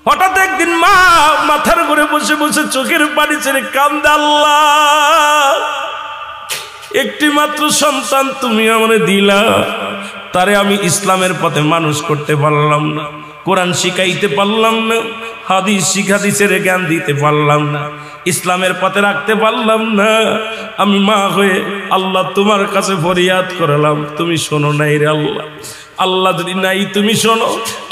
হঠাৎ একদিন মা মাথার ঘুরে বসে বসে চোখের পানি ছেড়ে কান্দে, আল্লাহ একটি মাত্র সন্তান তুমি আমারে দিলা, তারে আমি ইসলামের পথে মানুষ করতে পারলাম না, কোরআন শিখাইতে পারলাম না, হাদিসের জ্ঞান দিতে পারলাম না, ইসলামের পথে রাখতে পারলাম না। আমি মা হয়ে আল্লাহ তোমার কাছে ফরিয়াদ করলাম, তুমি শোনো নাই রে আল্লাহ। আল্লাহ যদি নাই তুমি শোনো,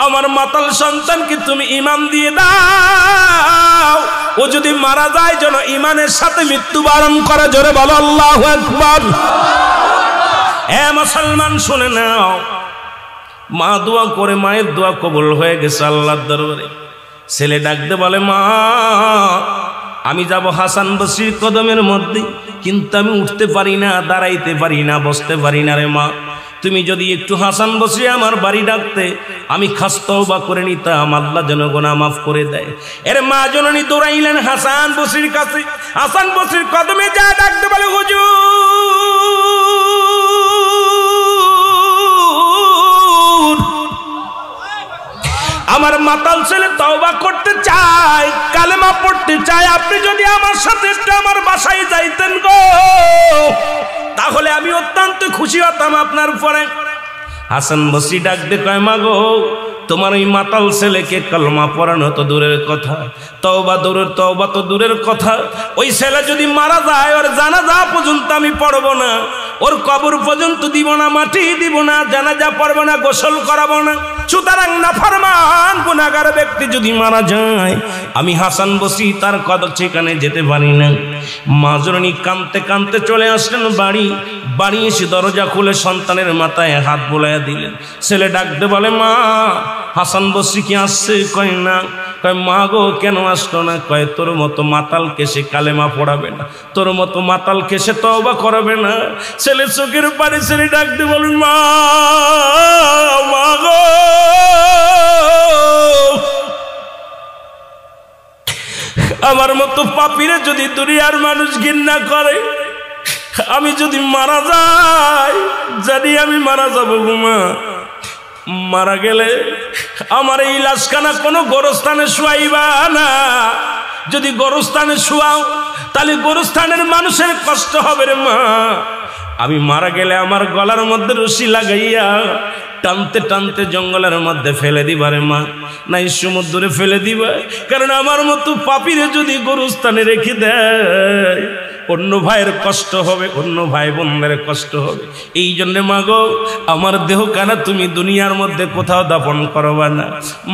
আমার মাতাল সন্তানকে তুমি ঈমান দিয়ে দাও, ও যদি মারা যায় যেন ঈমানের সাথে মৃত্যুবরণ করে। জোরে বলো আল্লাহু আকবার। এ মুসলমান শুনে নাও, মা দোয়া করে, মায়ের দোয়া কবুল হয়ে গেছে আল্লাহর দরবারে। ছেলে ডাকতে বলে, মা আমি যাব হাসান বসরির কদমের মধ্যে, কিন্তু আমি উঠতে পারি না, দাঁড়াইতে পারি না, বসতে পারি না রে মা, তুমি যদি একটু হাসান বসরি আমার বাড়ি ডাকতে, আমি খাস তওবা করে নিতাম, আল্লাহ যেন গুনাহ মাফ করে দেয়। এর মা জননী দৌড়াইলেন হাসান বসরির কাছে। হাসান বসরির কদমে যা ডাকতে বলে, হুজুর আমার মাতাল ছেলে তওবা করতে চায়, কালেমা পড়তে চায়, আপনি যদি আমার সাথে একটু আমার বাসায় যাইতেন গো, তাহলে আমি অত্যন্ত খুশি হতাম আপনার উপরে। হাসান বসরি ডাক দে কয়, মা গো তোমার ওই মাতাল ছেলেকে কালেমা পড়ানো তো দূরের কথা, তওবা তো দূরের কথা, ওই ছেলে যদি মারা যায় ওর জানাজা পর্যন্ত আমি পড়ব না, ওর কবর পর্যন্ত দিব না, মাটি দিব না, জানাজা পড়ব না, গোসল করাবো না। সুতরাং নাফরমান গুনাহগার ব্যক্তি যদি মারা যায়, আমি হাসান বসরি তার কদর ঠিকানে যেতে পারি না। মা জননী কাঁদতে কাঁদতে চলে আসলেন বাড়ি এসে দরজা খুলে সন্তানের মাথায় হাত বোলাইয়া দিলেন। ছেলে ডাকতে বলে, মা হাসান বসরি কি আসছে? কয় না। কয় মা গো কেন আসলো না? কয় তোর মতো মাতালকে সে কালেমা পড়াবে না, তোর মতো মাতালকে সে তওবা করবে না। ছেলে চোখের পানি ছেলে ডাকতে বলেন, মা গো আমার মতো পাপীরে যদি দুনিয়ার মানুষ ঘৃণা করে, আমি যদি মারা যাই, জানি আমি মারা যাব গো মা, মারা গেলে আমার এই লাশখানা কোনো গোরস্থানে শুয়াইবা না, যদি গোরস্থানে শুয়াও তাহলে গোরস্থানের মানুষের কষ্ট হবে রে মা, আমি মারা গেলে আমার গলার মধ্যে রশি লাগাইয়া টানতে টানতে জঙ্গলের মধ্যে ফেলে দিবা রে মা, নাই সমুদ্রে ফেলে দিবা, কারণ আমার মতো পাপীরে যদি গোরস্থানে রেখে দেয় অন্য ভাইয়ের কষ্ট হবে, অন্য ভাই বোনদের কষ্ট হবে। এই জন্যে মা গো আমার দেহ কানা তুমি দুনিয়ার মধ্যে কোথাও দাফন করবা না।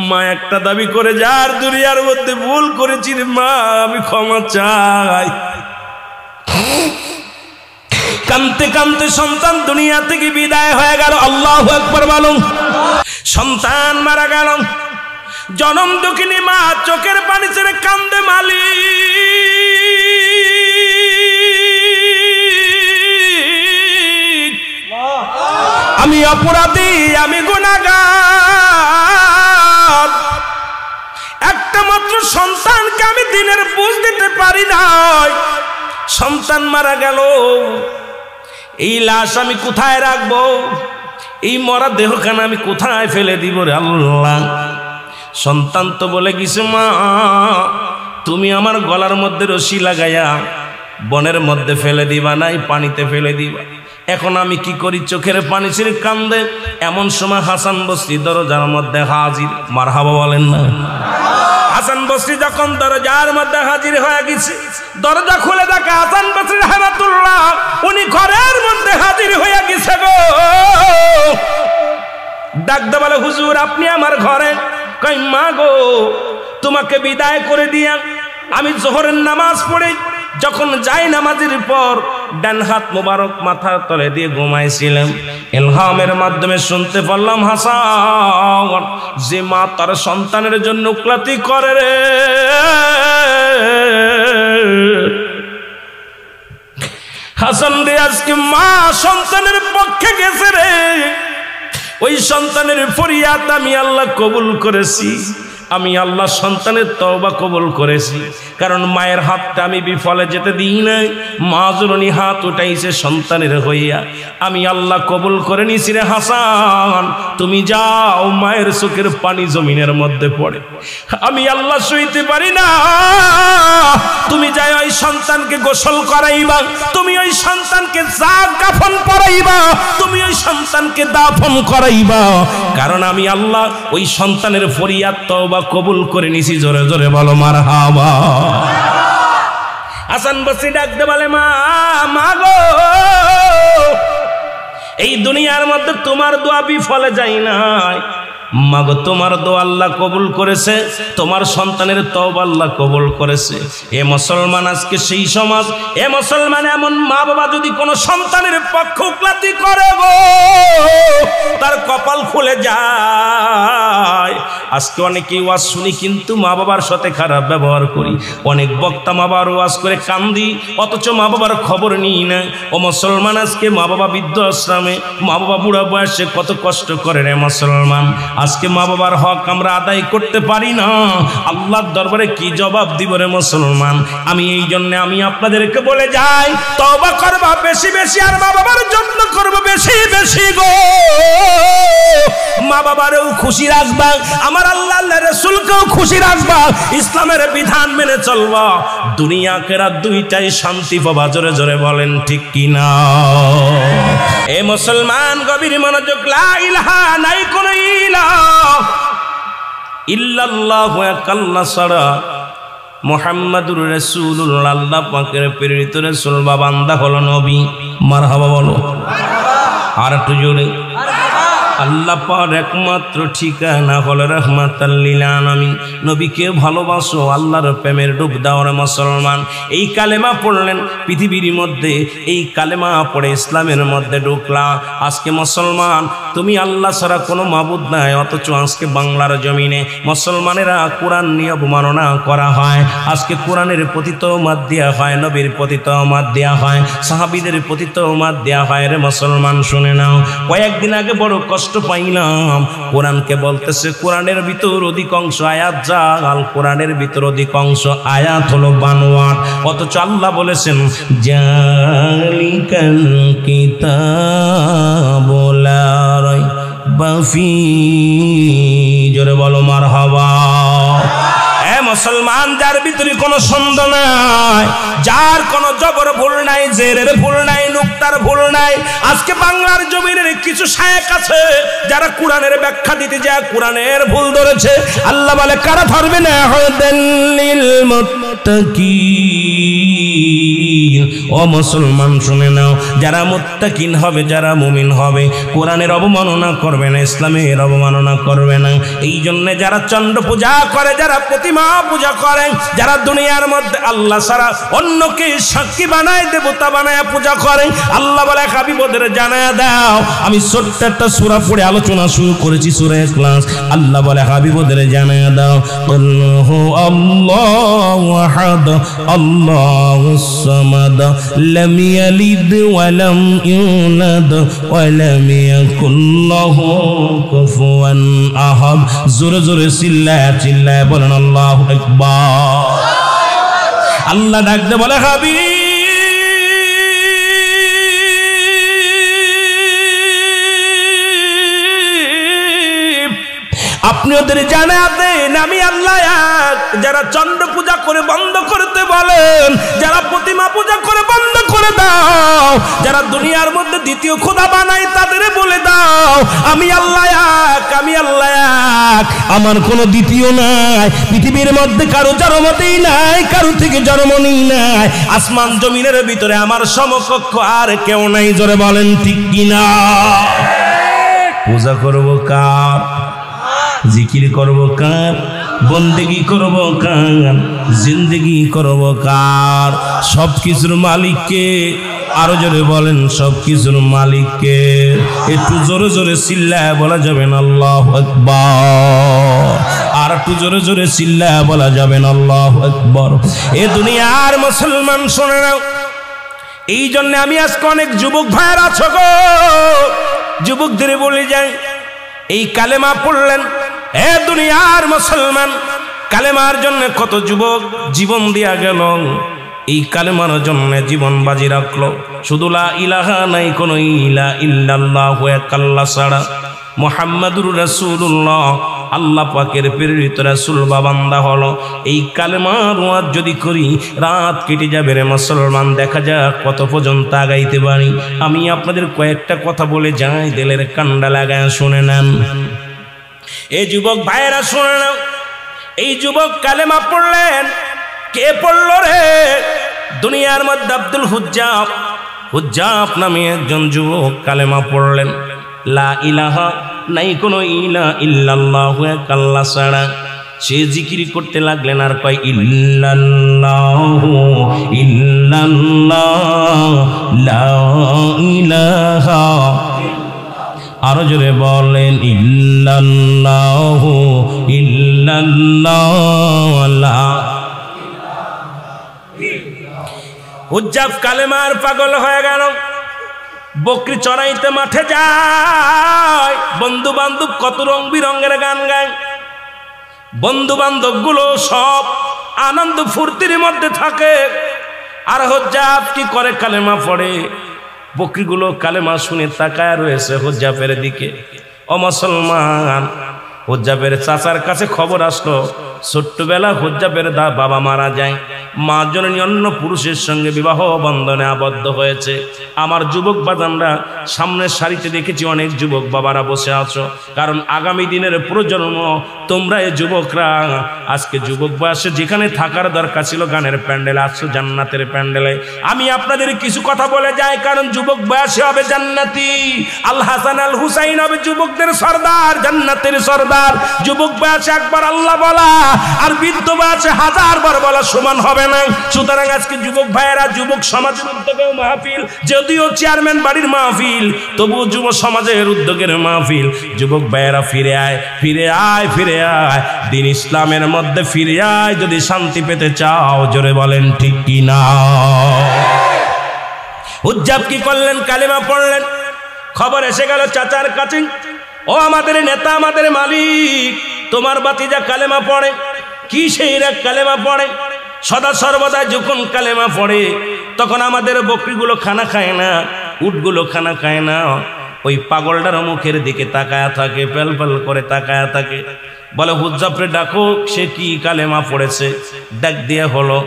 মা একটা দাবি করে, যার দুনিয়ার মধ্যে ভুল করেছি রে মা আমি ক্ষমা চাই। কানতে কানতে সন্তান দুনিয়া থেকে বিদায় হয়ে গেল। আল্লাহু আকবার বলুন। সন্তান মারা গেল, জনম দুঃখিনী মা চোখের পানি ছেড়ে কান্দে, মালিক আমি অপরাধী, আমি গুনাহগার, একটা মাত্র সন্তানকে আমি দিনের বুঝ দিতে পারি নাই, সন্তান মারা গেল, এই লাশ আমি কোথায় রাখবো, এই মরা দেহখানা আমি কোথায় ফেলে দিব রে আল্লাহ। সন্তান তো বলে গেছে, মা তুমি আমার গলার মধ্যে রশি লাগাইয়া বনের মধ্যে ফেলে দিবা, নাই পানিতে ফেলে দিবা। এখন আমি কি করি? চোখের পানি ছেড়ে কান্দে। এমন সময় হাসান বসরি দরজার মধ্যে হাজির। মারহাবা বলেন না। হাসান বসরি যখন দরজার মধ্যে হাজির হয়ে গেছে, দরজা খুলে দেখে হাসান বসরি রাহমাতুল্লাহ উনি ঘরের মধ্যে হাজির হয়ে গেছে গো। ডাকতে বলে, হুজুর আপনি আমার ঘরে? কই মা গো তোমাকে বিদায় করে দিয়া আমি জোহরের নামাজ পড়ে যখন যাই নামাজের পর ডান হাত মোবারক মাথার তলে দিয়ে ঘুমাইছিলাম, ইলহামের মাধ্যমে শুনতে পারলাম হাসান যে মা তার সন্তানের জন্য ক্লাতি করে রে, হাসান রে আজকে মা সন্তানের পক্ষে গেছে রে, ওই সন্তানের ফরিয়াদ আমি আল্লাহ কবুল করেছি। আমি আল্লাহ সন্তানের তওবা কবুল করেছি, কারণ মায়ের হাতটা আমি বিফলে যেতে দিই নাই। মা জননী হাত উঠাইছে সন্তানের হইয়া, আমি আল্লাহ কবুল করে নিছি রে হাসান, তুমি যাও। মায়ের চোখের পানি জমিনের মধ্যে পড়ে, আমি আল্লাহ সইতে পারি না। তুমি যাই ওই সন্তানকে গোসল করাইবা, তুমি ওই সন্তানকে কাফন পরাইবা, তুমি ওই সন্তানকে দাফন করাইবা, কারণ আমি আল্লাহ ওই সন্তানের ফরিয়াদ তওবা কবুল করে নিছি। জোরে জোরে বলো মারহাবা। হাসান বসরি ডাকতে বলে, মা মা গো, এই দুনিয়ার মধ্যে তোমার দোয়া বিফলে যায় নাই। মাগো, তোমার দোয়া আল্লাহ কবুল করেছে, তোমার সন্তানের তওবা আল্লাহ কবুল করেছে। এ মুসলমান, আজকে সেই সমাজ, এ মুসলমান, এমন মা বাবা যদি কোনো সন্তানের পক্ষপাতী করে গো, তার কপাল খুলে যায়। আজকে অনেকেই ওয়াজ শুনি কিন্তু মা বাবার সাথে খারাপ ব্যবহার করি। অনেক বক্তা মা বাবার ওয়াজ করে কান্দি, অথচ মা বাবার খবর নিই না। ও মুসলমান, আজকে মা বাবা বৃদ্ধাশ্রমে, মা বাবা বুড়া বয়সে কত কষ্ট করে রে মুসলমান। আজকে মা বাবার হক আমরা আদায় করতে পারি না, আল্লাহর দরবারে কি জবাব দিব রে মুসলমান। আমি এই জন্য আমি আপনাদেরকে বলে যাই, তওবা করবা বেশি বেশি, আর মা বাবার যত্ন করবো বেশি বেশি গো। মা বাবারেও খুশি রাখবা, আমার আল্লাহ রাসূলকেও খুশি রাখবা, ইসলামের বিধান মেনে চলবা, দুনিয়া আখিরাত দুইটাই শান্তি পাবা। জোরে জোরে বলেন ঠিক কিনা? এ মুসলমান, গভীর মনোযোগ। লা ইলাহা, নাই কোন ইলাহ ইল্লাল্লাহু, এক আল্লাহ ছাড়া, মুহাম্মাদুর রাসূলুল্লাহ, আল্লাহ পাকের প্রেরিত রাসূল বা বান্দা হলো নবী। মারহাবা বলো। আর একটু জোরে। আল্লাহ পাক একমাত্র ঠিকানা হলো রাহমাতাল লিল আলামিন। নবীকে ভালোবাসো, আল্লাহর প্রেমের ডুব দাও রে মুসলমান। এই কালেমা পড়লেন পৃথিবীর মধ্যে, এই কালেমা পড়ে ইসলামের মধ্যে ঢুকলা। আজকে মুসলমান, তুমি আল্লাহ ছাড়া কোনো মাবুদ নাই, অথচ আজকে বাংলার জমিনে মুসলমানেরা কোরআন নিয়ে অবমাননা করা হয়। আজকে কোরআনের প্রতি তওমাত দেয়া হয়, নবীর প্রতি তওমাত দেয়া হয়, সাহাবীদের প্রতি তওমাত দেয়া হয় রে মুসলমান। শুনে নাও, কয়েকদিন আগে বড় কষ্ট পাইলাম, কোরআনকে বলতেছে কোরআনের ভিতর অধিকাংশ আয়াত জাল, কোরআনের ভিতর অধিকাংশ আয়াত হলো বানোয়াট, অথচ আল্লাহ বলেছেন জালিকাল কিতাবু লা রাইবা ফীহি। জোরে বলো মারহাবা। মুসলমান, যার ভিতরে কোনো সন্দেহ নাই, যার কোনো জবর ভুল নাই, জেরের ভুল নাই, নুক্তার ভুল নাই। আজকে বাংলার জমিনের কিছু শায়েখ আছে যারা কোরআনের ব্যাখ্যা দিতে যায় কোরআনের ভুল ধরেছে। আল্লাহ বলে, কারা ধরবে না? হুদাল্লিল মুত্তাকিন। ও মুসলমান শুনে নাও, যারা মুত্তাকিন হবে, যারা মুমিন হবে, কোরআনের অবমাননা করবে না, ইসলামের অবমাননা করবে না। এই জন্য যারা চন্দ্র পূজা করে, যারা প্রতিমা পূজা করেন, যারা দুনিয়ার মধ্যে আল্লাহ ছাড়া অন্যকে সাক্ষী বানায়, দেবতা বানায় পূজা করেন, আল্লাহ বলে হাবিব ওদের জানায়া দাও। আমি ছোট্ট একটা সূরা পড়ে আলোচনা শুরু করেছি, সূরা ইখলাস। আল্লাহ বলে হাবিব ওদের জানায়া দাও, আল্লাহু আল্লাহু আহাদ আল্লাহুস সামাদ লাম ইয়ালিদ ওয়া লাম ইউলাদ ওয়া লাম ইয়াকুল লাহু কুফুয়ান আহাদ। জোরে জোরে চিল্লায়া চিল্লায়া বলেন আল্লাহু আকবার। আল্লাহ ডাকতে বলে, হাবিব আপনি ওদের জানা দেন আমি আল্লাহ এক। যারা চন্দ্র পূজা করে বন্ধ করতে বলেন, যারা প্রতিমা পূজা করে বন্ধ করে দাও, যারা দুনিয়ার মধ্যে দ্বিতীয় খোদা বানায় তাদের বলে দাও আমি আল্লাহ এক, আমি আল্লাহ এক, আমার কোনো দ্বিতীয় নাই। পৃথিবীর মধ্যে কারো জন্মতেই নাই, কারো থেকে জন্মই নাই। আসমান জমিনের ভিতরে আমার সমকক্ষ আর কেউ নাই। জোরে বলেন ঠিক কিনা? পূজা করবো কার? জিকির করব কার? বন্দেগি করব কার? জিন্দেগি করব কার? সব কিছুর মালিককে। আরো জোরে বলেন, সব কিছুর মালিককে। একটু জোরে জোরে চিল্লায় বলা যাবেন আল্লাহু আকবার। আর একটু জোরে জোরে চিল্লায় বলা যাবেন আল্লাহু আকবার। এ দুনিয়ার মুসলমান শুনে নাও, এই জন্য আমি আজকে অনেক যুবক ভাইয়ের আছো গো, যুবকদের বলে যাই, এই কালেমা পড়লেন, এ দুনিয়ার মুসলমান, কালেমার জন্য কত যুবক জীবন দিয়া গেল, এই কালেমার জন্য জীবন বাজি রাখলো। শুধু লা ইলাহা নাই কোনো ইলা ইল্লাল্লাহ এক আল্লাহ ছাড়া, মুহাম্মাদুর রাসূলুল্লাহ আল্লাহ পাকের প্রেরিত রাসূল বা বান্দা হলো। এই কালেমার ওয়াজ যদি করি রাত কেটে যাবে রে মুসলমান, দেখা যাক কত পর্যন্ত আগাইতে পারি। আমি আপনাদের কয়েকটা কথা বলে যাই, দিলের কান্ডা লাগায় শুনে নেন। এই যুবক ভাইয়েরা শুনে নাও, এই যুবক কালেমা পড়লেন। কে পড়ল রে? দুনিয়ার মধ্যে আব্দুল হুজ্জাব নামে একজন যুবক কালেমা পড়লেন। লা ইলাহা নাই কোনো ইলা ইল্লাল্লাহু এক আল্লাহ ছাড়া। সে জিকির করতে লাগলেন আর কয় ইল্লাল্লাহু ইল্লাল্লাহ লা ইলাহা, আরো জোরে বলেন ইল্লাল্লাহু ইল্লাল্লাহ লা। হুজ্জাব কালেমার পাগল হয়ে গেল, বকরি চড়াইতে মাঠে যায়, বন্ধু বান্ধব কত রং বিরঙের গান গায়, বন্ধু বান্ধব গুলো সব আনন্দ ফুর্তির মধ্যে থাকে। আর হুজ্জাব কি করে? কালেমা পড়ে। বকরিগুলো কালেমা শুনে তাকায় রয়েছে হুজ্জাবের দিকে। ও মুসলমান, হুজ্জাবের চাচার কাছে খবর আসলো, ছোট্টবেলা হুজ্জাবের বাবা মারা যায়, মা জননী অন্য পুরুষের সঙ্গে বিবাহ বন্ধনে আবদ্ধ হয়েছে। আমার যুবক বাজানরা সামনের সারিতে দেখেছি অনেক যুবক বাবারা বসে আছো, কারণ আগামী দিনের প্রজন্ম তোমরা এই যুবকরা। আজকে যুবক বয়সে যেখানে থাকার দরকার ছিল গানের প্যান্ডেলে, আসছো জান্নাতের প্যান্ডেলে। আমি আপনাদের কিছু কথা বলে যাই, কারণ যুবক বয়সে হবে জান্নাতি। আল হাসান আল হুসাইন হবে যুবকদের সর্দার, জান্নাতের সর্দার। যুবক বয়সে একবার আল্লাহ বলা আর বৃদ্ধ বয়সে 1000 বার বলা সমান হবে না। সুতরাং আজকে যুবক ভাইয়েরা, যুবক সমাজের উদ্যোগে মাহফিল, যদিও চেয়ারম্যান বাড়ির মাহফিল, তবুও যুব সমাজের উদ্যোগের মাহফিল। যুবক ভাইয়েরা ফিরে আয়, ফিরে আয়, ফিরে আয়, দিন ইসলামের মধ্যে ফিরে আয় যদি শান্তি পেতে চাও। জোরে বলেন ঠিক কি না? হুজ্জাব কি করলেন? কালেমা পড়লেন। খবর এসে গেল চাচার কাছে, ও আমাদের নেতা, আমাদের মালিক, তোমার বাতিজা কালেমা পড়ে। কি সেই রাগ কালেমা পড়ে? সদা সর্বদা যখন কালেমা পড়ে তখন আমাদের বকরিগুলো খানা খায় না, উটগুলো খানা খায় না। ওই পাগলটার মুখের দিকে তাকায়া থাকে, পেল পেল করে তাকায়া থাকে। বলে হুজ্জাবরে ডাকো, সে কি কালেমা পড়েছে। ডাক দিয়ে হলো,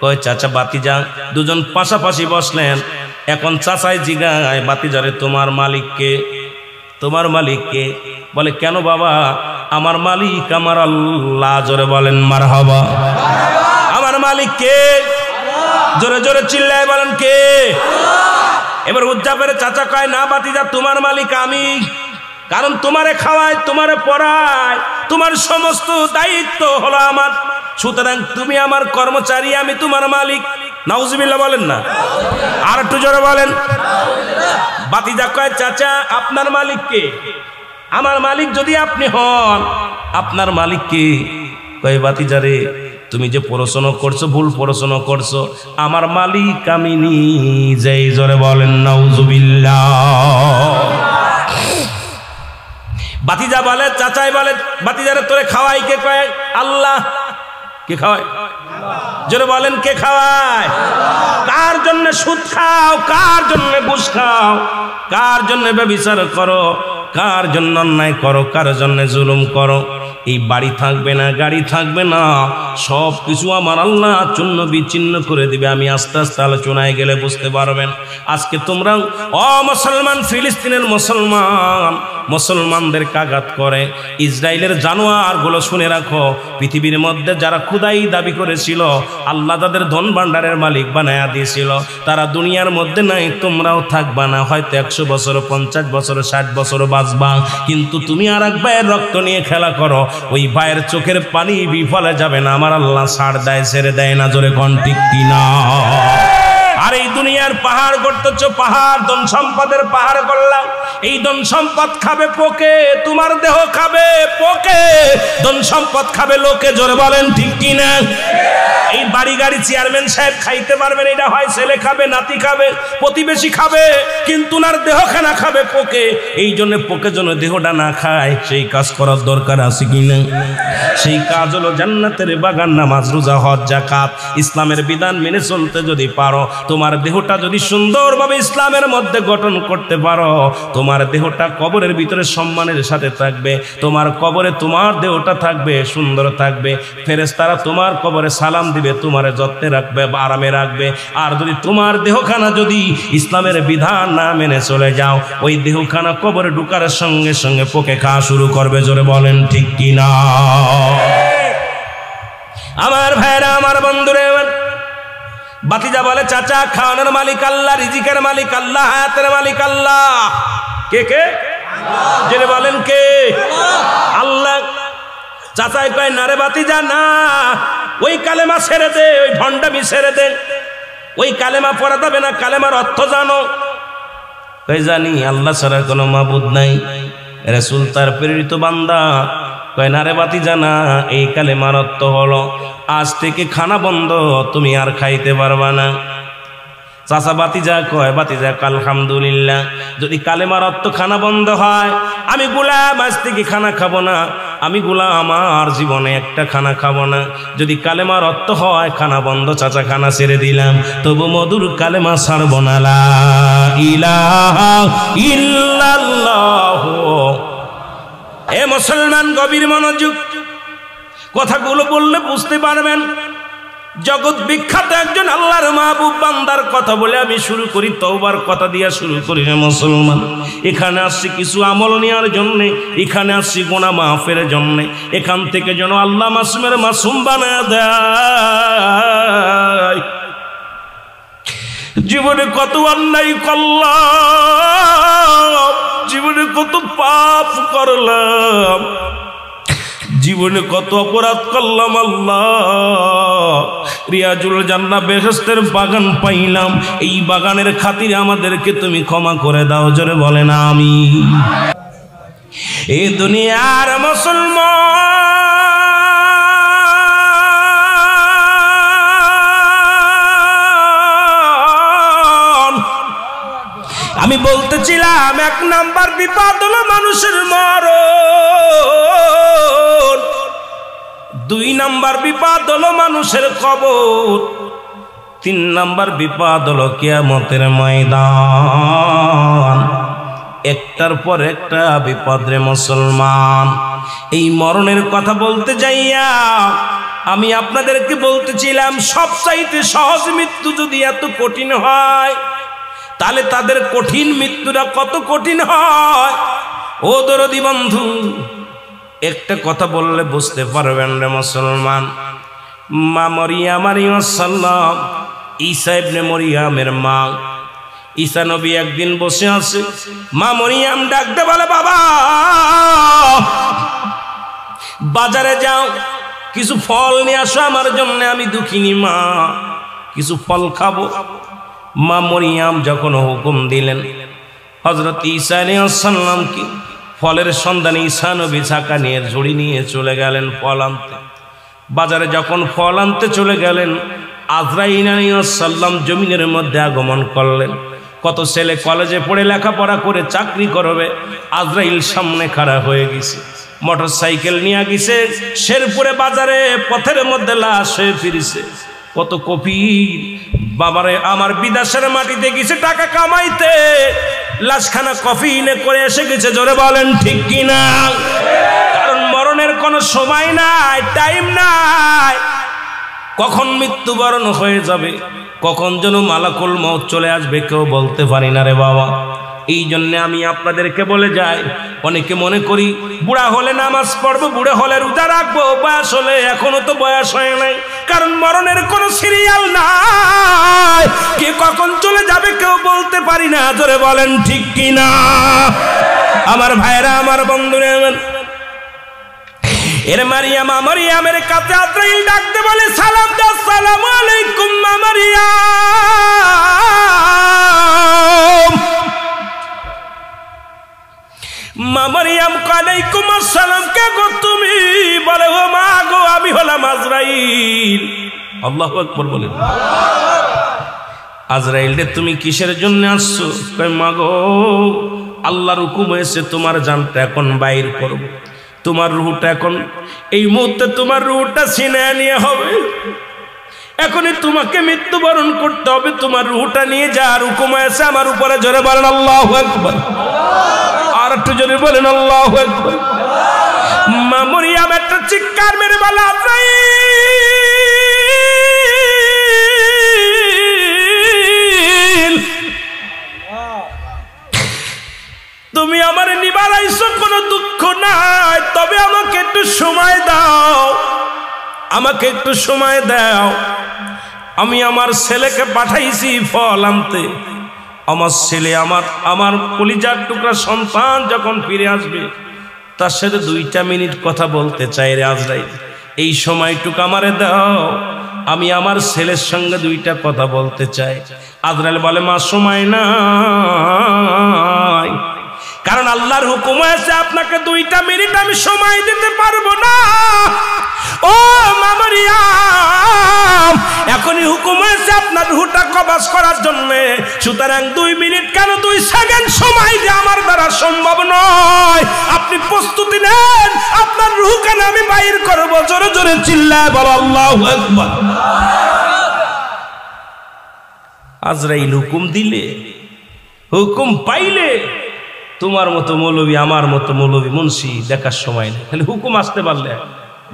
কয় চাচা বাতিজা। দুজন পাশাপাশি বসলেন। এখন চাচাই জিগায় বাতিজারে, তোমার মালিককে? তোমার মালিককে? বলে কেন বাবা? আমার মালিক আমার আল্লাহ। জোরে বলেন মারহাবা। আমার মালিক কে? জোরে জোরে চিল্লায় বলেন কে? এবার হুজ্জাবের চাচা কয়, না বাতিজা, তোমার মালিক আমি, কারণ তোমারে খাওয়ায়, তোমারে পড়ায়, তোমার সমস্ত দায়িত্ব হলো আমার। সুতরাং তুমি আমার কর্মচারী, আমি তোমার মালিক। নাউজুবিল্লাহ বলেন না? আর একটু জোরে বলেন। বাতিজা কয়, চাচা আপনার মালিক কে? আমার মালিক যদি আপনি হন, আপনার মালিক কে? কয় বাতিজারে, তুমি যে পড়াশোনা করছো, ভুল পড়াশোনা করছো, আমার মালিক আমি নিজেই। জোরে বলেন নাউজুবিল্লাহ। বাতিজা বলে, চাচাই বলে, বাতিজারে তোরে খাওয়াই কে? কয় আল্লাহ। কে খাওয়ায়? জোরে বলেন কে খাওয়ায়? কার জন্য সুদ খাও? কার জন্য ঘুষ খাও? কার জন্য ব্যভিচার করো? কার জন্য অন্যায় করো? কার জন্য জুলুম করো? এই বাড়ি থাকবে না, গাড়ি থাকবে না, সব কিছু আমার আল্লাহ চূন্য বিচ্ছিন্ন করে দিবে। আমি আস্তে আস্তে আলোচনায় গেলে বুঝতে পারবেন। আজকে তোমরা মুসলমান, ফিলিস্তিনের মুসলমানদের আঘাত করে ইসরায়েলের জানোয়ারগুলো, শুনে রাখো, পৃথিবীর মধ্যে যারা খুদাই দাবি করেছিল, আল্লাহ তাদের ধন ভান্ডারের মালিক বানায়া দিয়েছিল, তারা দুনিয়ার মধ্যে নাই। তোমরাও থাকবা না, হয়তো 100 বছর, 50 বছর, 60 বছর বাঁচবা, কিন্তু তুমি আর এক ভাইয়ের রক্ত নিয়ে খেলা করো, ওই ভাইয়ের চোখের পানি বিফলে যাবে না। আমার আল্লাহ ছাড় দেয়, ছেড়ে দেয় না। জোরে কোন ঠিক কিনা? আর এই দুনিয়ার পাহাড় করতেছ, পাহাড় ধন সম্পদের পাহাড় করলাম, এই ধন সম্পদ খাবে পোকে, তোমার দেহ খাবে পোকে, ধন সম্পদ খাবে লোকে। জোরে বলেন ঠিক কিনা? এই বাড়ি গাড়ি চেয়ারম্যান সাহেব খাইতে পারবেন, এটা হয় ছেলে খাবে, নাতি খাবে, প্রতিবেশী খাবে, কিন্তু ওনার দেহখানা খাবে পোকে। এই জন্য পোকে যেন দেহটা না খায়, সেই কাজ করার দরকার আছে কিনা? সেই কাজ হলো জান্নাতের বাগান, নামাজ, রোজা, হজ, যাকাত, ইসলামের বিধান মেনে চলতে যদি পারো, তোমার দেহটা যদি সুন্দরভাবে ইসলামের মধ্যে গঠন করতে পারো, তোমার দেহটা কবরের ভিতরে সম্মানের সাথে থাকবে, তোমার কবরে তোমার দেহটা থাকবে, সুন্দর থাকবে, ফেরেশতারা তোমার কবরে সালাম দিবে, তোমার যত্নে রাখবে, আরামে রাখবে। আর যদি তোমার দেহখানা যদি ইসলামের বিধান না মেনে চলে যাও, ওই দেহখানা কবরে ঢুকার সঙ্গে সঙ্গে পোকে খাওয়া শুরু করবে। জোরে বলেন ঠিক কিনা? আমার ভাইরা, আমার বন্ধুরে, বাতিজা বলে, চাচা খাওয়ানোর মালিক আল্লাহ, রিজিকের মালিক আল্লাহ, হায়াতের মালিক আল্লাহ। কে কে? জেনে বলেন কে? আল্লাহ। চাচাই কয়, না রে বাতিজা না, ওই কালেমা ছেড়ে দে, ওই ভণ্ডামি ছেড়ে দে, ওই কালেমা পড়া যাবে না, কালেমার অর্থ জানো? কই জানি, আল্লাহ ছাড়া কোনো মাবুদ নাই, রাসূল তার প্রেরিত বান্দা। কয় না রে বাতিজা না, এই কালেমার অর্থ হলো আজ থেকে খানা বন্ধ, তুমি আর খাইতে পারবা না। চাচা বাতিজা কয়, বাতিজা আলহামদুলিল্লাহ, যদি কালেমার অর্থ খানা বন্ধ হয়, আমি গোলাম আজ থেকে খানা খাবো না, আমি গোলাম আমার জীবনে একটা খানা খাবো না। যদি কালেমার অর্থ হয় খানা বন্ধ, চাচা খানা ছেড়ে দিলাম, তবু মধুর কালেমা ছাড়ব না, লা ইলাহা ইল্লাল্লাহ। এ মুসলমান, গভীর মনোযোগ, কথাগুলো বললে বুঝতে পারবেন। জগৎ বিখ্যাত একজন আল্লাহর মাহবুব বান্দার কথা বলে আমি শুরু করি, তওবার কথা দিয়ে শুরু করি। হে মুসলমান, এখানে আসছি কিছু আমল নেওয়ার জন্য, এখানে আসছি গুনাহ মাফের জন্য। এখান থেকে যেন আল্লাহ মাসুমের মাসুম বানায় দেয়। জীবনে কত অন্যায় করলাম, জীবনে কত পাপ করলাম, জীবনে কত অপরাধ করলাম। আল্লাহ, রিয়াজুল জান্নাহ বেহেশতের বাগান পাইলাম, এই বাগানের খাতিরে আমাদেরকে তুমি ক্ষমা করে দাও। জোরে বলেন আমিন। এই দুনিয়ার মুসলমান, আমি বলতেছিলাম, এক নাম্বার বিপদ হলো মানুষের মরণ, দুই নাম্বার বিপদ হলো মানুষের কবর, তিন নাম্বার বিপদ হলো কিয়ামতের ময়দান। একটার পর একটা বিপদ রে মুসলমান। এই মরণের কথা বলতে যাইয়া আমি আপনাদেরকে বলতেছিলাম, সবচাইতে সহজ মৃত্যু যদি এত কঠিন হয়, তাহলে তাদের কঠিন মৃত্যুটা কত কঠিন হয়। ও দরদি বন্ধু, একটা কথা বললে বুঝতে পারবেন রে মুসলমান। মা মরিয়াম আলাইহিস সালাম, ঈসা ইবনে মরিয়ামের মা, ঈসা নবী একদিন বসে আছে, মা মরিয়াম ডাকতে বলে, বাবা বাজারে যাও, কিছু ফল নিয়ে আসো আমার জন্য, আমি দুঃখিনী মা, কিছু ফল খাবো। মা মরিয়াম যখন হুকুম দিলেন, হযরত ঈসা আলাইহিস সালাম কি ফলের সন্ধানে ঈসা নবী ছাকা নিয়ে ঝুড়ি নিয়ে চলে গেলেন ফল আনতে। বাজারে যখন ফল আনতে চলে গেলেন, আজরাইল আলাইহিস সালাম জমিনের মধ্যে আগমন করলেন। কত ছেলে কলেজে পড়ে লেখাপড়া করে চাকরি করবে, আজরাইল সামনে খাড়া হয়ে গেছে, মোটর সাইকেল নিয়ে গেছে, শেরপুরে বাজারে পথের মধ্যে লাশ হয়ে ফিরেছে। কত কফির বাবারে আমার বিদেশের মাটিতে গেছে টাকা কামাইতে, লাশখানা কফিনে করে এসে গেছে। জোরে বলেন ঠিক কিনা? কারণ মরণের কোনো সময় নাই, টাইম নাই, কখন মৃত্যুবরণ হয়ে যাবে, কখন যেন মালাকুল মউত চলে আসবে কেউ বলতে পারি না রে বাবা। এই জন্য আমি আপনাদেরকে বলে যাই, অনেকে মনে করি বুড়া হলে নামাজ পড়বো, বুড়া হলে রোজা রাখবো, বয়স হলে, এখনো তো বয়স হয় নাই। কারণ মরণের কোনো সিরিয়াল নাই, কে কখন চলে যাবে কেউ বলতে পারি না। জোরে বলেন ঠিক কিনা? আমার ভাইরা, আমার বন্ধুরা, এর মারিয়াম, মারিয়ামের কাছে আজরাইল ডাকতে বলে, সালাম দাও, আসসালামু আলাইকুম মা মারিয়াম। ওয়ালাইকুম আসসালাম, কে গো তুমি? বলে ও মা গো, আমি হলাম আজরাইল। আল্লাহু আকবার বলেন। আজরাইল রে, তুমি কিসের জন্য আসছো? কয় মা গো, আল্লাহর হুকুম হয়েছে তোমার জানটা এখন বাইর করব, তোমার রূহটা এখন এই মুহূর্তে তোমার রূহটা ছিনিয়ে নিয়ে হবে, এখনই তোমাকে মৃত্যুবরণ করতে হবে, তোমার রূহটা নিয়ে যাওয়ার হুকুম হয়েছে আমার উপরে। জোরে বলেন আল্লাহু আকবার। আর একটু জোরে বলেন আল্লাহু আকবার। মা মরিয়ম একটা চিৎকার মেরে বলে, আজরাইল তুমি আমার নিবার আইছো, কোনো দুঃখ নাই, তবে আমাকে একটু সময় দাও, আমাকে একটু সময় দাও। আমি আমার ছেলেকে পাঠাইছি ফল আনতে, আমার ছেলে আমার কলিজার টুকরা সন্তান যখন ফিরে আসবে তার সাথে 2টা মিনিট কথা বলতে চাই রে আজরাইল, এই সময়টুকু আমারে দাও, আমি আমার ছেলের সঙ্গে 2টা কথা বলতে চাই। আজরাইল বলে মা সময় নাই, কারণ আল্লাহর হুকুম আছে আপনাকে 2টা মিনিট আমি সময় দিতে পারবো না। ও মা মরিয়ম, এখনই হুকুম আছে আপনার রূহটা কবজ করার জন্য, সুতরাং 2 মিনিট কেন 2 সেকেন্ড সময় দিয়ে আমার দ্বারা সম্ভব নয়। আপনি প্রস্তুতি নেন, আপনার রূহ কেন আমি বাইর করব। জোরে জোরে চিল্লায় বলো আল্লাহু আকবার। আজরাইল হুকুম দিলে, হুকুম পাইলে তোমার মতো মৌলবী, আমার মতো মৌলবী মুন্সি দেখার সময় নেই। খালি হুকুম আসতে পারলে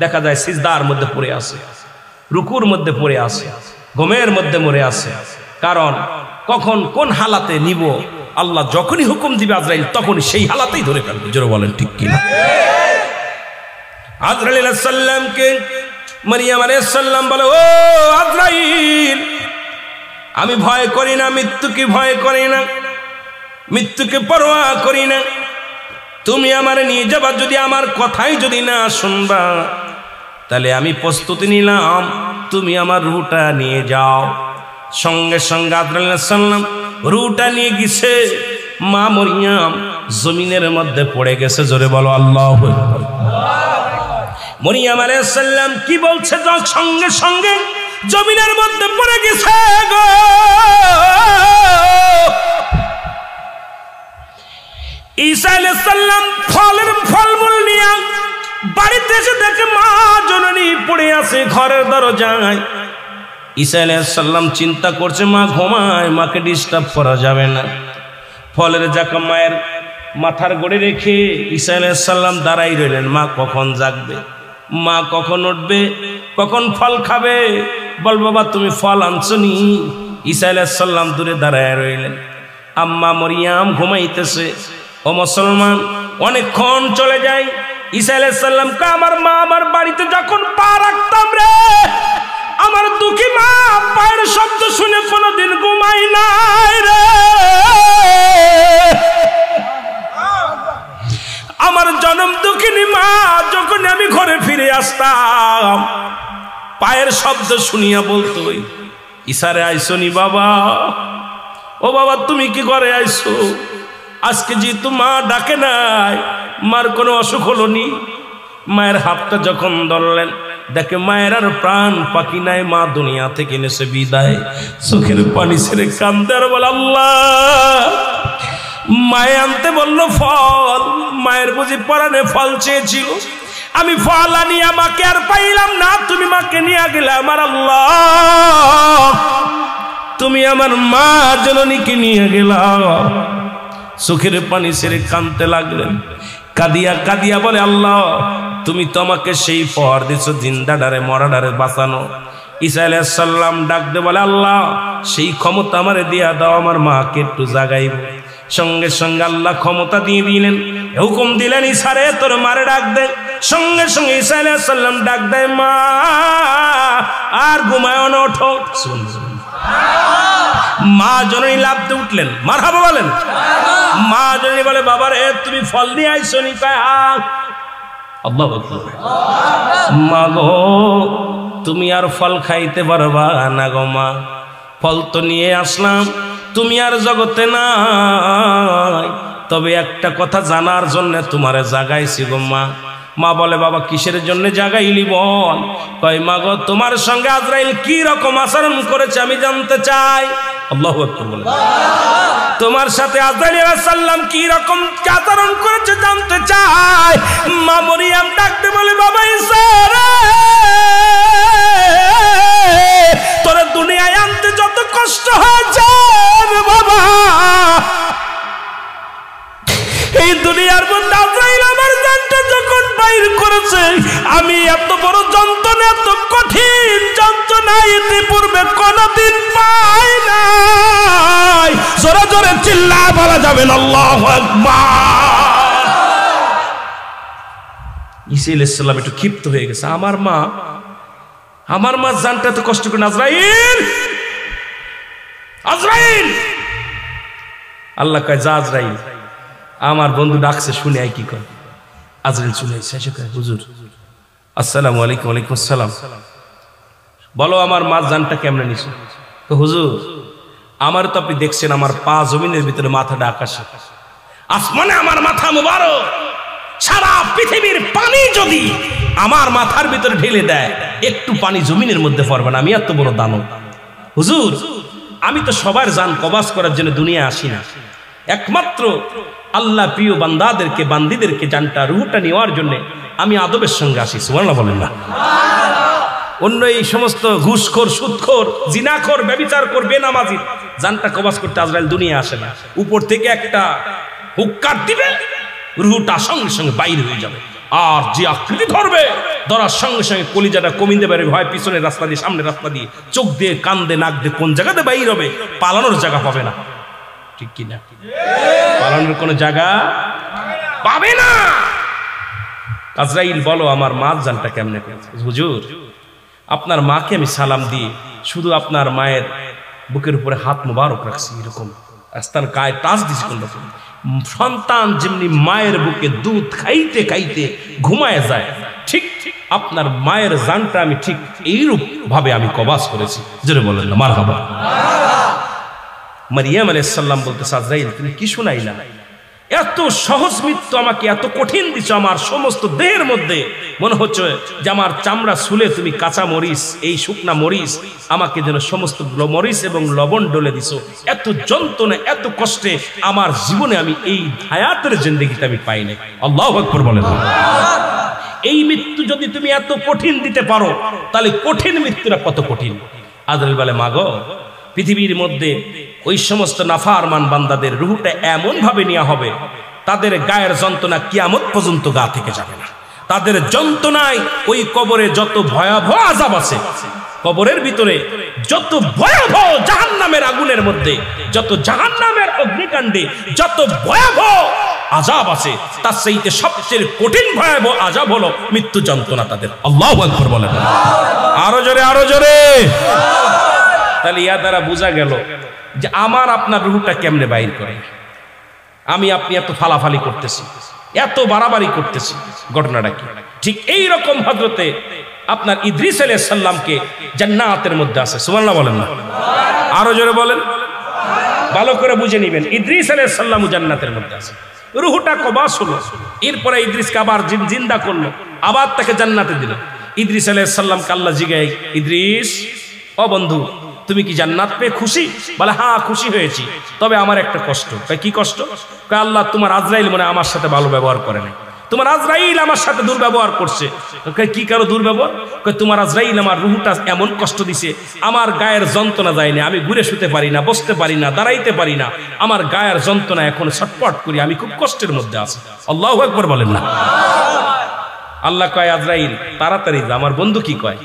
দেখা যায় সিজদার মধ্যে পড়ে আছে, রুকুর মধ্যে পড়ে আছে, ঘুমের মধ্যে মরে আছে। কারণ কখন কোন হালাতে নিব, আল্লাহ যখনই হুকুম দিবে আজরাইল তখনই সেই হালাতেই ধরে ফেলবে। জোরে বলেন ঠিক কিনা? আজরাইল আলাইহিস সালামকে মারিয়াম আলাইহিস সালাম বলে, ও আজরাইল, আমি ভয় করি না, মৃত্যুকে ভয় করি না, মৃত্যুকে পরোয়া করি না, তুমি আমার নিয়ে যাবা, যদি আমার কথাই যদি না শুনবা তাহলে আমি প্রস্তুতি নিলাম, তুমি আমার রূহটা নিয়ে যাও। সঙ্গে সঙ্গে আজরাইল আলাইহিস সালাম রূহটা নিয়ে গেছে, মা মরিয়ম জমিনের মধ্যে পড়ে গেছে। জোরে বলো আল্লাহু আকবার। মরিয়ম আলাইহিস সালাম কি বলছে, সঙ্গে সঙ্গে জমিনের মধ্যে পড়ে গেছে গো। ঈসা আলাইহিস সালাম ফলমূল নিয়ে বাড়িতে এসে দেখে মা জননী পড়ে আছে ঘরের দরজায়। ঈসা আলাইহিস সালাম চিন্তা করছে মা ঘুমায়, মাকে ডিস্টার্ব করা যাবে না। ফলের জাকা মায়ের মাথার গড়ে রেখে ঈসা আলাইহিস সালাম দাঁড়াই রইলেন, মা কখন জাগবে, মা কখন উঠবে, কখন ফল খাবে। বল বাবা তুমি ফল আনছো নি? ঈসা আলাইহিস সালাম দূরে দাঁড়ায় রইলেন, আম্মা মরিয়ম ঘুমাইতেছে। ও মুসলমান, অনেকক্ষণ চলে যায়। ঈসা আলাইহিস সালাম কা আমার মা আমার বাড়িতে যখন পা রাখতাম রে, আমার দুঃখী মা পায়ের শব্দ শুনে কোনোদিন ঘুমাই নাই রে। আমার জনম দুঃখিনী মা যখন আমি ঘরে ফিরে আসতাম, পায়ের শব্দ শুনিয়া বলতো, ঈসারে আইসো নি বাবা? ও বাবা তুমি কি ঘরে আইসো? আজকে যেহেতু মা ডাকে নাই, মার কোনো অসুখ হলো নি। মায়ের হাতটা যখন ধরলেন, দেখে মায়ের আর প্রাণ পাখি নাই, মা দুনিয়া থেকে নেছে বিদায়। চোখের পানি ছেড়ে কান্দে আর বলে আল্লাহ। মায়ে আনতে বললো ফল, মায়ের বুঝি পরাণে ফল চেয়েছিল, আমি ফল আনি আমাকে আর পাইলাম না, তুমি মাকে নিয়ে গেলে আমার আল্লাহ, তুমি আমার মা জননীকে নিয়ে গেলা। চোখের পানি ছেড়ে কাঁদতে লাগলেন, কাঁদিয়া কাঁদিয়া বলে আল্লাহ তুমি তো আমাকে সেই পর দিছো জিন্দাডারে মরাডারে বাঁচানো। ঈসা আলাইহিস সালাম ডাক দে বলে আল্লাহ সেই ক্ষমতা আমারে দিয়া দাও, আমার মাকে একটু জাগাইব। সঙ্গে সঙ্গে আল্লাহ ক্ষমতা দিয়ে দিলেন, হুকুম দিলেন ঈসারে তোর মারে ডাক দে। সঙ্গে সঙ্গে ঈসা আলাইহিস সালাম ডাক দেয়, মা আর ঘুমায় না, ওঠো। মা জননী লাফতে উঠলেন, মারহাবা বলেন। মা জননী বলে বাবা রে তুমি ফল নিয়ে আইসো নি? কয় হ্যাঁ। আল্লাহু আকবার। মা গো তুমি আর ফল খাইতে পারবা না গো মা, ফল তো নিয়ে আসলাম, তুমি আর জগতে নাই, তবে একটা কথা জানার জন্য তোমারে জাগাইছি গো মা। মা বলে বাবা কিসের জন্য জাগাইলি বল? কয় মা গো তোমার সঙ্গে আজরাইল কি রকম আচরণ করেছে আমি জানতে চাই। আল্লাহু আকবার বলে। তোমার সাথে আজরাইল আলাইহিস সালাম কি রকম আচরণ করেছে জানতে চাই। মা মরিয়ম ডাকতে বলে বাবা ঈসা রে, তোরে দুনিয়ায় আনতে যত কষ্ট হয়েছে বাবা, এই দুনিয়ার মধ্যে আজরাইল আমার জানটা যখন বাইর করেছে আমি এত বড় যন্ত্রণা, এত কঠিন যন্ত্রণা এতে পূর্বে কোনদিন পাই নাই। জোরে জোরে চিল্লায় বলা যাবে না আল্লাহু আকবার। ঈসা আলাইহিস সালাম একটু ক্ষিপ্ত হয়ে গেছে। আমার মা জানটা এত কষ্ট করে, আজরাইল আজরাইল। আল্লাহ কয় যা আজরাইল, আমার বন্ধু ডাকছে শুনে আই কি কয়। আজরাইল চলে এসে কয় হুজুর আসসালামু আলাইকুম। ওয়ালাইকুম আসসালাম। বলো আমার মা জানটা কেমনে নিছো? হুজুর আমার তো আপনি দেখছেন আমার পা জমিনের ভিতরে, মাথাটা আকাশে, আসমানে আমার মাথা মুবারক। সারা পৃথিবীর পানি যদি আমার মাথার ভিতরে ঢেলে দেয় একটু পানি জমিনের মধ্যে পড়বে না, আমি এত বড় দানব। হুজুর আমি তো সবার জান কবাজ করার জন্য দুনিয়া আসি না, একমাত্র আল্লাহ প্রিয় বান্দাদেরকে বান্দিদেরকে জানটা রুহটা নেওয়ার জন্য আমি আদবের সঙ্গে আসি। সুবহানাল্লাহ বলেন না। অন্য এই সমস্ত ঘুষখোর, সুদখোর, জিনাখোর, ব্যভিচারখোর, বেনামাজি জানটা কবাজ করতে আজরাইল দুনিয়া আসে না। উপর থেকে একটা হুক্কার দিবে, রুহটা সঙ্গে সঙ্গে বাইরে হয়ে যাবে। আর যে আকৃতি ধরবে, ধরার সঙ্গে সঙ্গে কলিজাটা কমিয়ে বেরোবে, হয় পিছনের রাস্তা দিয়ে, সামনের রাস্তা দিয়ে, চোখ দিয়ে, কান দিয়ে, নাক দিয়ে, কোন জায়গাতে বাইর হবে, পালানোর জায়গা পাবে না। ঠিক কিনা? পালানোর কোনো জায়গা পাবে না। আজরাইল বলো আমার মা জানটা কেমনে? হুজুর আপনার মাকে আমি সালাম দিয়ে শুধু আপনার মায়ের বুকের উপরে হাত মুবারক রাখছি, এরকম রাস্তার গায়ে টাচ দিছি। কোন রকম সন্তান যেমনি মায়ের বুকে দুধ খাইতে খাইতে ঘুমায় যায়, ঠিক আপনার মায়ের জানটা আমি ঠিক এইরূপ ভাবে আমি কবাজ করেছি। জোরে বলেন না মারহাবা। মারিয়াম আলাইহিস সালাম বলতেছে আজরাইল তুমি কি শুনাইলা? এত সহজ মৃত্যু আমাকে এত কঠিন দিছো, আমার সমস্ত দেহের মধ্যে মনে হচ্ছে যে আমার চামড়া ছুলে তুমি কাঁচা মরিচ, এই শুকনা মরিচ আমাকে যেন সমস্ত মরিচ এবং লবণ ডলে দিছো। এত যন্ত্রণা, এত কষ্টে আমার জীবনে আমি এই হায়াতের জিন্দেগিতে আমি পাই নাই। আল্লাহু আকবার বলেন। এই মৃত্যু যদি তুমি এত কঠিন দিতে পারো তাহলে কঠিন মৃত্যুটা কত কঠিন। আজরাইল বলে মাগো পৃথিবীর মধ্যে ওই সমস্ত নাফরমান বান্দাদের রূহটা এমন ভাবে নেওয়া হবে তাদের গায়ের যন্ত্রণা কিয়ামত পর্যন্ত গা থেকে যাবে না। তাদের যন্ত্রণায় ওই কবরে যত ভয়াবহ আযাব আছে, কবরের ভিতরে যত ভয়াবহ জাহান্নামের আগুনের মধ্যে, যত জাহান্নামের অগ্নিকাণ্ডে যত ভয়াবহ আযাব আছে, তার চাইতে সবচেয়ে কঠিন ভয়াবহ আযাব হলো মৃত্যু যন্ত্রণা তাদের। আল্লাহু আকবার বলেন। আরো জোরে, আরো জোরে। তাহলে ইয়া দ্বারা বোঝা গেল যে আমার আপনার রূহটা কেমনে বাইর করে। আমি আপনি এত ফালাফালি করতেছি, এত বাড়াবাড়ি করতেছি, ঘটনাটা কি? ঠিক এই রকম হযরতে আপনার ইদ্রিস আলাইহিস সালামকে জান্নাতের মধ্যে আছে। সুবহানাল্লাহ বলেন না। আরো জোরে বলেন, ভালো করে বুঝে নেবেন। ইদ্রিস আলাইহিস সালাম জান্নাতের মধ্যে আছে, রূহটা কবাজ হলো। এরপরে ইদ্রিসকে আবার জিন্দা করলো, আবার তাকে জান্নাতে দিল। ইদ্রিস আলাইহিস সালামকে আল্লাহ জিজ্ঞাসা, ইদ্রিস ও বন্ধু তুমি কি জান্নাত পেয়ে খুশি? বলে হ্যাঁ খুশি হয়েছি, তবে আমার একটা কষ্ট। কি কষ্ট? আল্লাহ তোমার আজরাইল মনে আমার সাথে ভালো ব্যবহার করে না, তোমার আজরাইল আমার সাথে দুর্ব্যবহার করছে। কি কারো দুর্ব্যবহার? তোমার আজরাইল আমার রূহটা এমন কষ্ট দিছে, আমার গায়ের যন্ত্রণা যায়নি, আমি ঘুরে শুতে পারি না, বসতে পারি না, দাঁড়াইতে পারি না, আমার গায়ের যন্ত্রণা এখন ছটফট করি, আমি খুব কষ্টের মধ্যে আছি। আল্লাহু আকবার বলেন না। আল্লাহ কয় আজরাইল তাড়াতাড়ি যা। আমার বন্ধু কি কয়?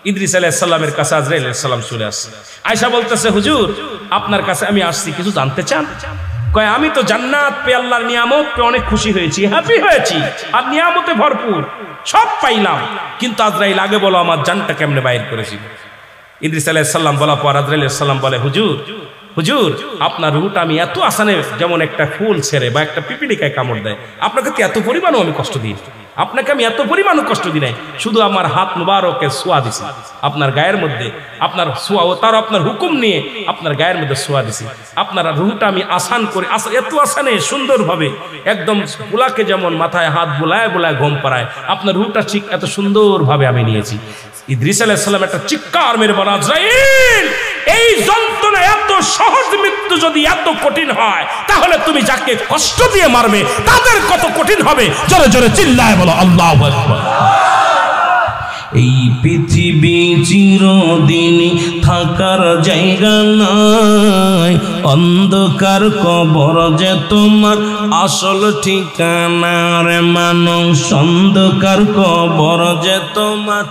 ইদ্রিস আলাইহিস সালামের কাছে আজরাইল আলাইহিস সালাম চলে আসছে। আয়েশা বলতেছে হুজুর আপনার কাছে আমি আসছি, কিছু জানতে চান? কয় আমি তো জান্নাত পেয়ে আল্লাহর নিয়ামত পেয়ে অনেক খুশি হয়েছি, হ্যাপি হয়েছি, আর নিয়ামতে ভরপুর সব পাইলাম, কিন্তু আজরাইল আগে বলো আমার জানটা কেমনে বাইর করেছিল। ইদ্রিস আলাইহিস সালাম বলা পর আজরাইল আলাইহিস সালাম বলে হুজুর হুজুর আপনার রূহটা আমি এত আসানে যেমন একটা ফুল ছেড়ে বা একটা পিপিলিকায় কামড় দেয়, আপনাকে তো এত পরিমাণও আমি কষ্ট দিই। আপনাকে আমি এত পরিমাণ কষ্ট দিই নাই, শুধু আমার হাত মুবারকে ছোঁয়া দিছি আপনার গায়ের মধ্যে, আপনার ছোঁয়া ও তার আপনার হুকুম নিয়ে আপনার গায়ের মধ্যে ছোঁয়া দিছি। আপনার রুহটা আমি আসান করে এত আসানে সুন্দরভাবে একদম বুলাকে যেমন মাথায় হাত বুলায় বুলায় ঘুম পাড়ায়, আপনার রুহটা ঠিক এত সুন্দরভাবে আমি নিয়েছি। ইদ্রিস আলাইহিস সালাম একটা চিৎকার মেরে বলা, আজরাইল এই যন্ত্রণা এত সহজ মৃত্যু যদি এত কঠিন হয়, তাহলে তুমি যাকে কষ্ট দিয়ে মারবে তাদের কত কঠিন হবে। জোরে জোরে চিল্লায় বলো আল্লাহু আকবার। এই পৃথিবী চিরদিন থাকার জায়গা নয়, অন্ধকার কবর যে তোমার আসল ঠিকানা রে মানুষ, অন্ধকার কবর যে তোমার।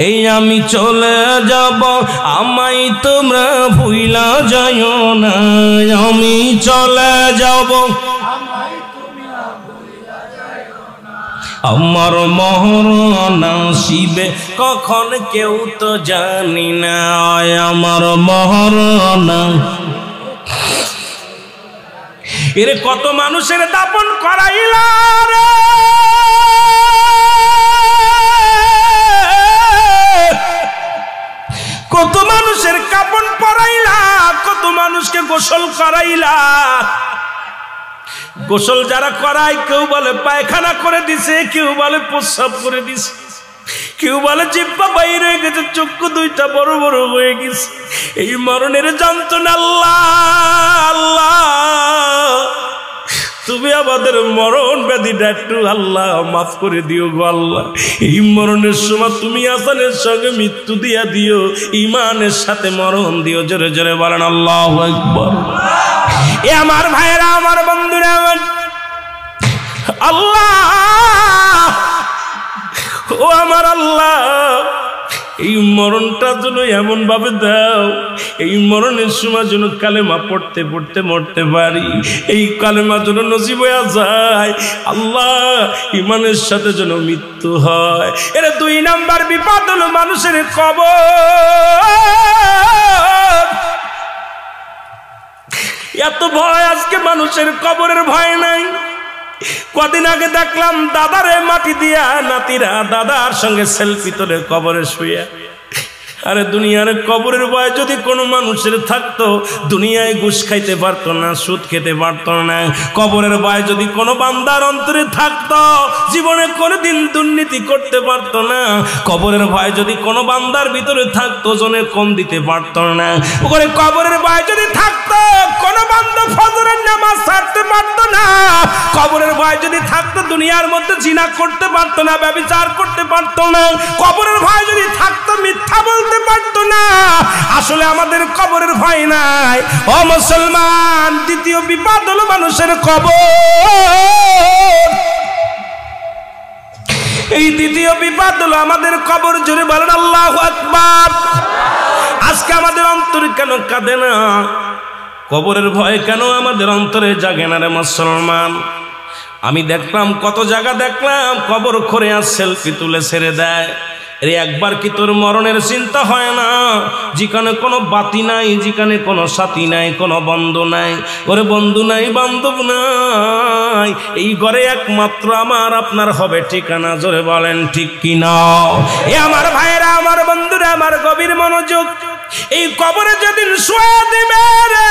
এই আমি চলে যাব, আমায় তোমরা ভুইলা যাইও না, আমি চলে যাব, আমার মরণ আসিবে কখন কেউ তো জানি না, আমার মরণ। এর কত মানুষের দাপন করাইলা রে, কত মানুষের কাপন পরাইলা, কত মানুষকে গোসল করাইলা। গোসল যারা করায় কেউ বলে পায়খানা করে দিছে, কেউ বলে প্রস্রাব করে দিছে, কেউ বলে জিহ্বা বাইরে গেছে, চক্ষু দুইটা বড় বড় হয়ে গেছে। এই মরণের যন্ত্রণা আল্লাহ আল্লাহ, তুমি আমাদের মরণ ব্যাধিটা একটু আল্লাহ মাফ করে দিও গো আল্লাহ। এই মরণের সময় তুমি আসানের সঙ্গে মৃত্যু দিয়া দিও, ইমানের সাথে মরণ দিও। জোরে জোরে বলেন আল্লাহু আকবার। এ আমার ভাইরা, আমার বন্ধুরা, আমার আল্লাহ, ও আমার আল্লাহ, এই মরণটা যেন এমন ভাবে দাও, এই মরণের সময় যেন কালেমা পড়তে পড়তে মরতে পারি, এই কালেমা যেন নসিব হয়ে যায় আল্লাহ, ইমানের সাথে যেন মৃত্যু হয়। এর 2 নাম্বার বিপদ হলো মানুষের কবর। এত ভয় আজকে মানুষের, কবরের ভয় নাই। কদিন আগে দেখলাম দাদারে মাটি দিয়া নাতিরা দাদার সঙ্গে সেলফি তোলে কবরে শুয়ে। আরে দুনিয়ার কবরের ভয় যদি কোনো মানুষের থাকতো, দুনিয়ায় ঘুষ খাইতে পারতো না, সুদ খেতে পারতো না। কবরের ভয় যদি কোনো বান্দার অন্তরে থাকতো, জীবনে কোনোদিন দুর্নীতি করতে পারতো না। কবরের ভয় যদি কোনো বান্দার ভিতরে থাকতো, জনে কম দিতে পারতো না। ওখানে কবরের ভয় যদি থাকতো, কোনো বান্দা ফজরের নামাজ ছাড়তে পারতো না। কবরের ভয় যদি থাকতো, দুনিয়ার মধ্যে জিনা করতে পারতো না, ব্যভিচার করতে পারতো না। কবরের ভয় যদি থাকতো, মিথ্যা বলতে পারতো না। আসলে আমাদের কবরের ভয় নাই। ও মুসলমান, দ্বিতীয় বিপদ হলো মানুষের কবর। এই দ্বিতীয় বিপদ হলো আমাদের কবর। জোরে বলেন আল্লাহু আকবার। আজকে আমাদের অন্তরে কেন কাঁদে না? কবরের ভয় কেন আমাদের অন্তরে জাগে না রে মুসলমান? আমি দেখলাম, কত জায়গা দেখলাম, কবর করে আর সেলফি তুলে ছেড়ে দেয়। রে একবার কি তোর মরণের চিন্তা হয় না? যেখানে কোনো বাতি নাই, যেখানে কোনো সাথী নাই, কোনো বন্ধু নাই, ওরে বন্ধু নাই, বান্ধব নাই, এই ঘরে একমাত্র আমার আপনার হবে ঠিকানা। জোরে বলেন ঠিক কিনা? এ আমার ভাইয়েরা, আমার বন্ধুরা, আমার গভীর মনোযোগ। এই কবরে যেদিন শুয়ে দিবে রে,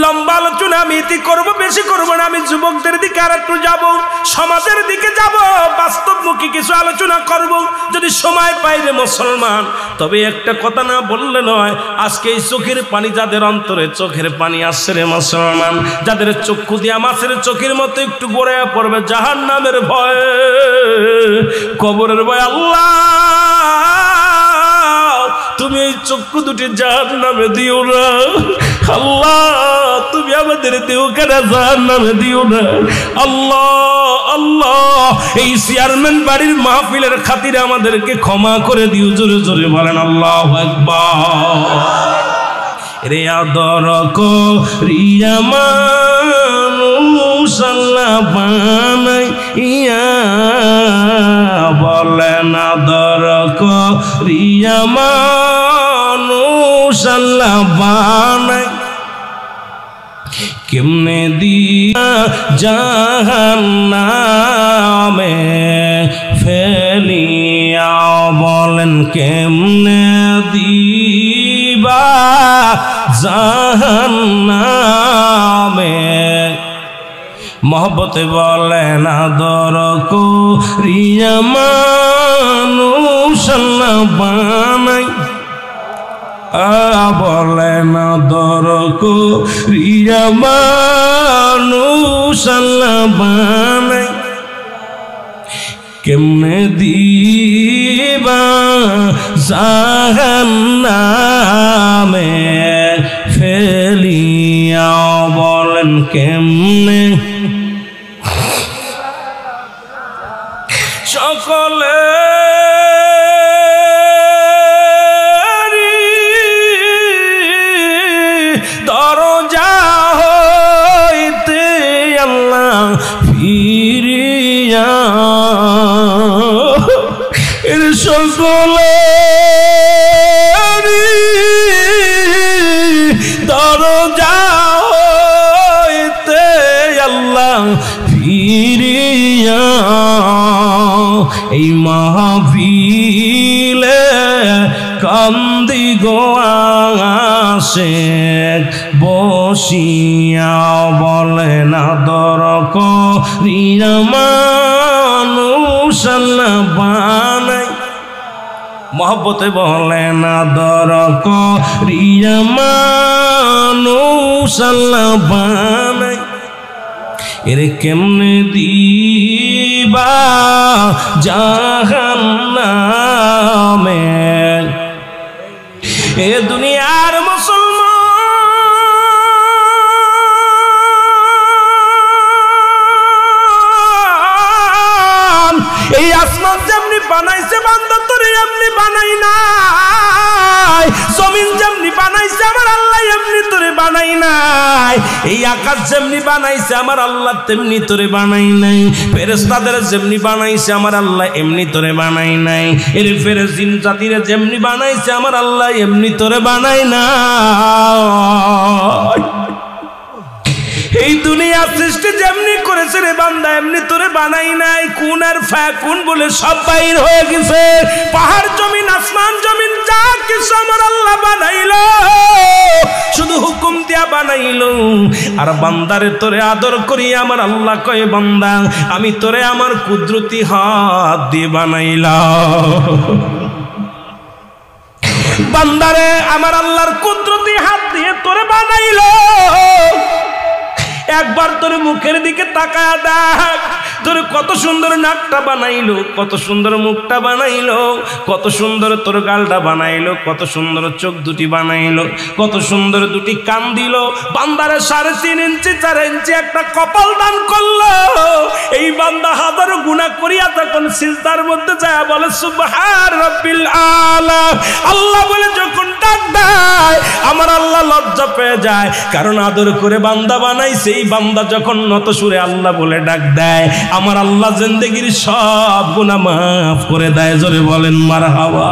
লম্বা আলোচনা আমি ইতি করবো, বেশি করবো না। আমি যুবকদের দিকে আর একটু যাব, সমাজের দিকে যাব, বাস্তবমুখী কিছু আলোচনা করব যদি সময় পাই রে মুসলমান। তবে একটা কথা না বললে নয়, আজকে এই চোখের পানি, যাদের অন্তরে চোখের পানি আসছে রে মুসলমান, যাদের চক্ষু দিয়া মাছের চোখের মতো একটু গড়াইয়া পড়বে জাহান্নামের ভয়, কবরের ভয়, আল্লাহ তুমি এই চক্ষু দুটি জাহান্নামে দিও না। আল্লাহ তুমি আমাদের দিও কেন জাহান্নামে দিও না। আল্লাহ আল্লাহ, এই চেয়ারম্যান বাড়ির মাহফিলের খাতিরে আমাদেরকে ক্ষমা করে দিও। জোরে জোরে বলেন আল্লাহু আকবার। রে আদর করিয়া মানুষ আল্লাহ বানাইয়া, বলেন আদর করিয়া মানুষ আল্লাহ বানাই। কেমনে দিয়া জাহান্নামে ফেলিয়া, বলেন কেমনে দিবা জাহান্নামে। মহব্বতে বলেন আদর করিয়া মানুষ আল্লাহ বানাই, বলেন আদর করিয়া মানুষ আল্লাহ বানাই, কেমনে দিবা জাহান্নামে ফেলিয়া, বলেন কেমনে। সকলে দরজা হইতে আল্লাহ ফিরিয়া, এর সকলে দরজা হইতে আল্লাহ ফিরিয়া, এই মাহফিলে কান্দি গো আশিক বসিয়া, বলেন আদর করিয়া মানুষ আল্লাহ বানাই, মহব্বতে বলেন আদর করিয়া মানুষ আল্লাহ বানাই, এর কেমনে দিবা জাহান্নামে। এ দুনিয়ার মুসলমান, এই আসমান যেমনি বানাইছে বান্দা তোরে এমনি বানাই নাই, জমিন যেমনি বানাইছে আমার আল্লাহ এমনি তোরে বানাই নাই, এই আকাশ যেমনি বানাইছে আমার আল্লাহ তেমনি তোরে বানাই নাই, ফেরেশতাদের যেমনি বানাইছে আমার আল্লাহ এমনি তোরে বানাই নাই, এর ফেরেশ জিন জাতিরে যেমনি বানাইছে আমার আল্লাহ এমনি তোরে বানাই নাই। এই দুনিয়া সৃষ্টি যেমনি করেছে রে বান্দা এমনি তোরে বানাই নাই, কোন আর ফাকুন বলে সব বাইর হয়ে গেছে, পাহাড় জমিন আসমান জমিন যা কিছু আমার আল্লাহ বানাইলো শুধু হুকুম দিয়া বানাইলো, আর বান্দারে তোরে আদর করি আমার আল্লাহ কয় বান্দা আমি তোরে আমার কুদরতি হাত দিয়ে বানাইলাম, বান্দারে আমার আল্লাহর কুদরতি হাত দিয়ে তোরে বানাইলো। একবার তোর মুখের দিকে তাকায় দেখ, তোর কত সুন্দর নাকটা বানাইলো, কত সুন্দর মুখটা বানাইলো, কত সুন্দর তোর গালটা বানাইলো, কত সুন্দর চোখ দুটি বানাইলো, কত সুন্দর দুটি কান দিল, বান্দারে 3.5 ইঞ্চি 4 ইঞ্চি একটা কপাল দান করলো। এই বান্দা হাজার গুনাহ করিয়া তখন সিজদার মধ্যে যায় বলে সুবহান রাব্বিল আলা, আল্লাহ বলে যখন ডাক দেয় আমার আল্লাহ লজ্জা পেয়ে যায়, কারণ আদর করে বান্দা বানাইছে। এই বান্দা যখন নত সুরে আল্লাহ বলে ডাক দেয় আমার আল্লাহ জিন্দেগির সব গুনাহ মাফ করে দেয়, জোরে বলেন মারহাবা।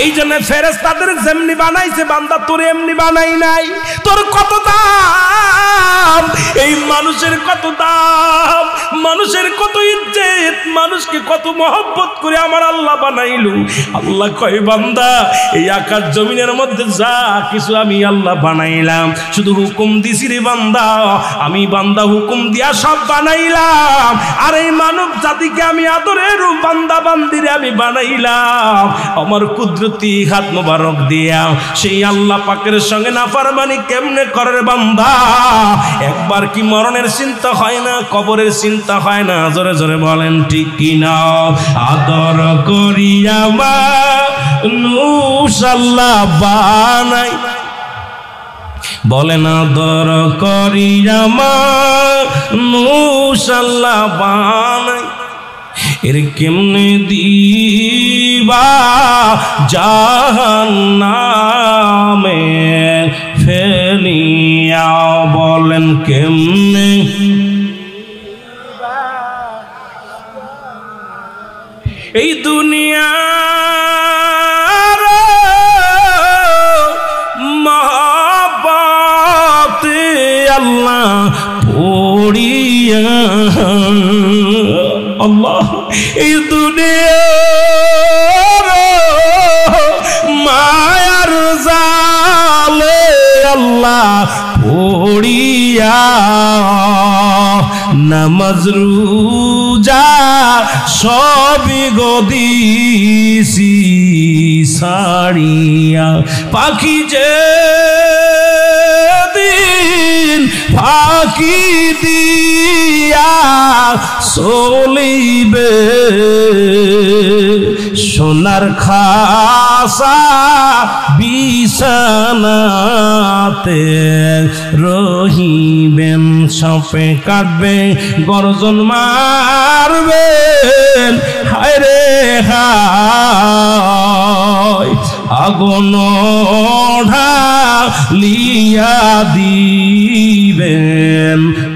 এই জন্য ফেরেশতাদের যেমনি বানাইছে বান্দা তোর এমনি বানাই নাই, তোর কত দাম, এই মানুষের কত দাম, মানুষের কত ইজ্জত, মানুষকে কত মহব্বত করে আমার আল্লাহ বানাইলো। আল্লাহ কয় বান্দা এই আকাশ জমিনের মধ্যে যা কিছু আমি আল্লাহ বানাইলাম শুধু হুকুম দিছি রে বান্দা, আমি বান্দা হুকুম দিয়া সব বানাইলাম, আর এই মানব জাতিকে আমি আদরের বান্দা বান্দিরে আমি বানাইলাম আমার কুদরতি হাত মোবারক দিয়া। সেই আল্লাহ পাকের সঙ্গে নাফরমানি কেমনে করে বান্দা? একবার কি মরণের চিন্তা হয় না, কবরের চিন্তা হয় না? জোরে জোরে বলেন ঠিক কিনা? আদর করিয়া মানুষ আল্লাহ বানাই, বলেন আদর করিয়া মানুষ আল্লাহ বানাই, এর কেমনে দিবা জাহান্নামে ফেলিয়া, বলেন কেমনে? এই দুনিয়ার মহব্বত আল্লাহ এই দুনিয়ার মায়ার জালে আল্লাহ পড়িয়া নামাজ রোজা সবই গদিছি সারিয়া পাখি যে দিন ফাঁকি দিয়া চলিবে সোনার খাসা বিছানাতে রহিবেন সাপে কাটবে গর্জন মারবেন হায় রে হায় আগুন ঢালিয়া দিবেন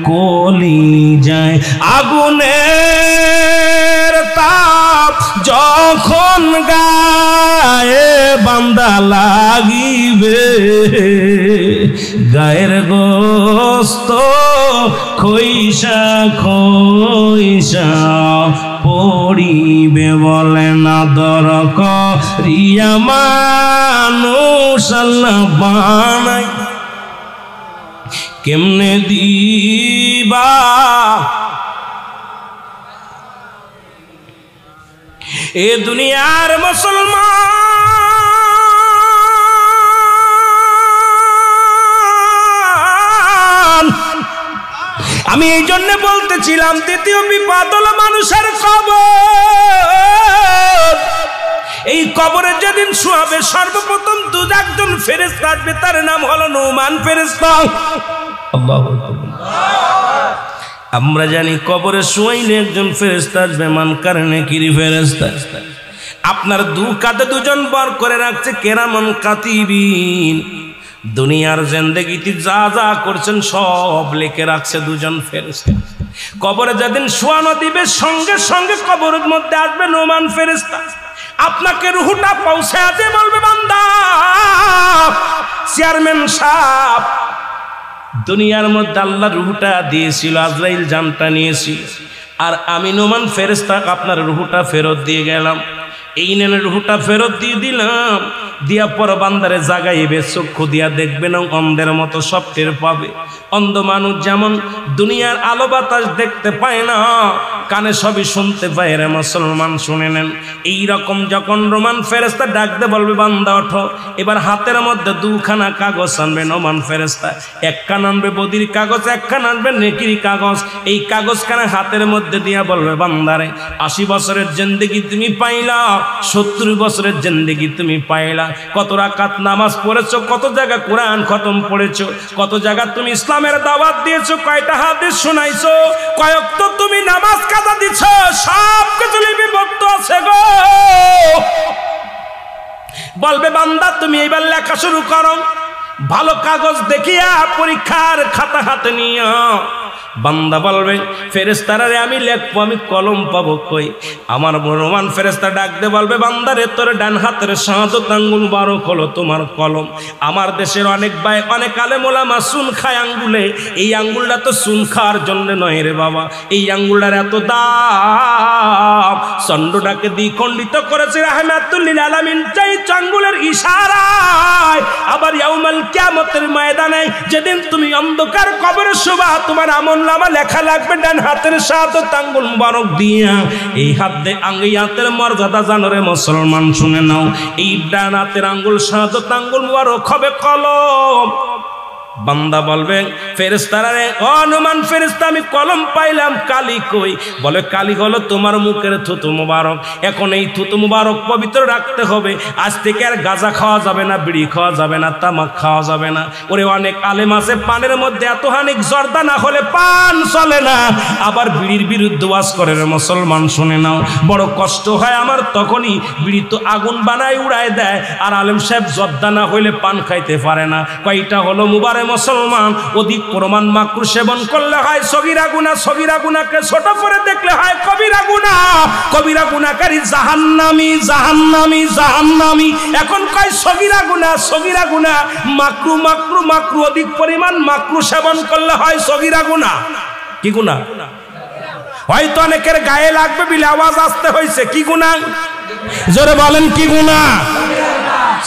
কলি যায় আগুনের তাপ যখন গায়ে বান্দা লাগিবে গায়ের গোস্ত খইসা খইসা পড়িবে বলে না দরক রিয়া মানুষ আল্লাহ বানাই কেমনে দিবা এ দুনিয়ার মুসলমান আমি এই জন্য বলতেছিলাম দ্বিতীয় বিপদ হলো মানুষের কবর এই কবরে যেদিন শোয়াবে সর্বপ্রথম দুজন ফেরেশতা আসবে তার নাম হলো নুমান ফেরেশতা আল্লাহু আকবার আমরা জানি কবরে শোয়াইলে একজন ফেরেশতা আসবে মানকার নেকির ফেরেশতা আপনার দু কাঁধে দুজন বর করে রাখছে কেরামান কাতিবিন দুনিয়ার জিন্দেগিতে যা যা করছেন সব লিখে রাখছে দুজন ফেরেশতা কবরে যেদিন শোয়ানো দিবে সঙ্গে সঙ্গে কবরের মধ্যে আসবে নুমান ফেরেশতা আপনাকে রুহটা পৌঁছাতে বলবে বান্দা চেয়ারম্যান সাহেব দুনিয়ার মধ্যে আল্লাহ রুহটা দিয়েছিল আজরাইল জানটা নিয়েছিল আর আমি নুমান ফেরেশতা আপনার রুহটা ফেরত দিয়ে গেলাম এই নেন রুহটা ফেরত দিয়ে দিলাম দিয়া পর বান্দারে জাগাইবে চক্ষু দিয়া দেখবে না অন্ধের মতো সব টের পাবে অন্ধ মানুষ যেমন দুনিয়ার আলো বাতাস দেখতে পায় না কানে সবই শুনতে পায় রে মুসলমান শুনে নেন এইরকম যখন রোমান ফেরেশতা ডাকতে বলবে বান্দা ওঠো এবার হাতের মধ্যে দুখানা কাগজ আনবে নোমান ফেরেশতা একখান আনবে বদির কাগজ একখান আনবে নেকির কাগজ এই কাগজখানা হাতের মধ্যে দিয়া বলবে বান্দারে 80 বছরের জিন্দেগি তুমি পাইলা 70 বছরের জিন্দেগি তুমি পাইলা কত রাকাত নামাজ পড়েছো কত জায়গা কোরআন খতম পড়েছো কত জায়গা তুমি ইসলামের দাওয়াত দিয়েছো কয়টা হাদিস শোনাইছো কয়েকটা তুমি নামাজ কাজা দিছো সব কিছু লিপিবদ্ধ আছে গো বলবে বান্দা তুমি এবার লেখা শুরু করো ভালো কাগজ দেখিয়া পরীক্ষার খাতা হাতে নিয়া বান্দা বলবে ফেরেশতারে আমি লিখবো আমি কলম পাবো কই আমার রোমান ফেরেশতা ডাকতে বলবে বান্দারে তোর ডান হাতের শাহাদাত আঙ্গুল মুবারক হলো তোমার কলম আমার দেশের অনেক ভাই অনেক আলেম ওলামা সুন খায় আঙ্গুলে এই আঙ্গুলটা তো সুন খাওয়ার জন্য নয় রে বাবা এই আঙ্গুলটার এত দাম চন্দ্রটাকে দ্বিখণ্ডিত করেছে রাহমাতুল লিল আলামিন চাই আঙ্গুলের ইশারায় আবার ইয়াউমাল কিয়ামতের ময়দানে যেদিন তুমি অন্ধকার কবরে শোবা তোমার আমলনামা লেখা লাগবে ডান হাতের শাহাদাত আঙ্গুল মুবারক দিয়া এই হাত দিয়ে এই হাতের মর্যাদা জানো রে মুসলমান শুনে নাও এই ডান হাতের আঙ্গুল শাহাদাত আঙ্গুল মুবারক হবে কলম বান্দা বলবে ফেরেশতারা রে ও নুমান ফেরেশতা আমি কলম পাইলাম কালি কই বলে কালি হলো তোমার মুখের থুতু মুবারক এখন এই থুতু মুবারক পবিত্র রাখতে হবে আজ থেকে আর গাঁজা খাওয়া যাবে না বিড়ি খাওয়া যাবে না তামাক খাওয়া যাবে না ওরে অনেক আলেম আছে পানের মধ্যে এত হানিক জর্দা না হলে পান চলে না আবার বিড়ির বিরুদ্ধে ওয়াজ করে রে মুসলমান শুনে নাও বড় কষ্ট হয় আমার তখনই বিড়ি তো আগুন বানায় উড়ায় দেয় আর আলেম সাহেব জর্দা না হইলে পান খাইতে পারে না কয়টা হলো মুবারক মুসলমান অধিক প্রমাণ মাকরু সেবন করলে হয় সগীরা গুনাহ সগীরা গুনাহকে ছোট করে দেখলে হয় কবিরা গুনাহকারী জাহান্নামী জাহান্নামী জাহান্নামী এখন কয় সগীরা গুনাহ মাকরু মাকরু মাকরু অধিক পরিমাণ মাকরু সেবন করলে হয় সগীরা গুনাহ কি গুনাহ হয়তো অনেকের গায়ে লাগবে বলে আওয়াজ আসতে হয়েছে। কি গুনাহ? জোরে বলেন কি গুনাহ?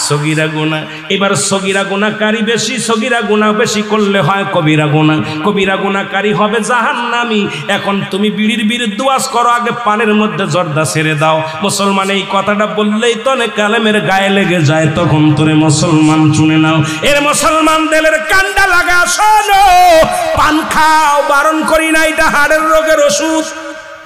সগীরা গুনাহ। এবার সগীরা গুনাহকারী বেশি, সগীরা গুনাহ বেশি করলে হয় কবিরা গুনাহ। কবিরা গুনাহকারী হবে জাহান্নামী। এখন তুমি বিড়ির বিরুদ্ধে ওয়াজ করো, আগে পানের মধ্যে জর্দা ছেড়ে দাও। মুসলমান এই কথাটা বললেই তো অনেক আলেমের গায়ে লেগে যায়, তখন তোরে মুসলমান শুনে নাও। এর মুসলমান দেলের কান্ডা লাগা, শোনো পান খাও, বারণ করি না, এটা হাড়ের রোগের ওষুধ।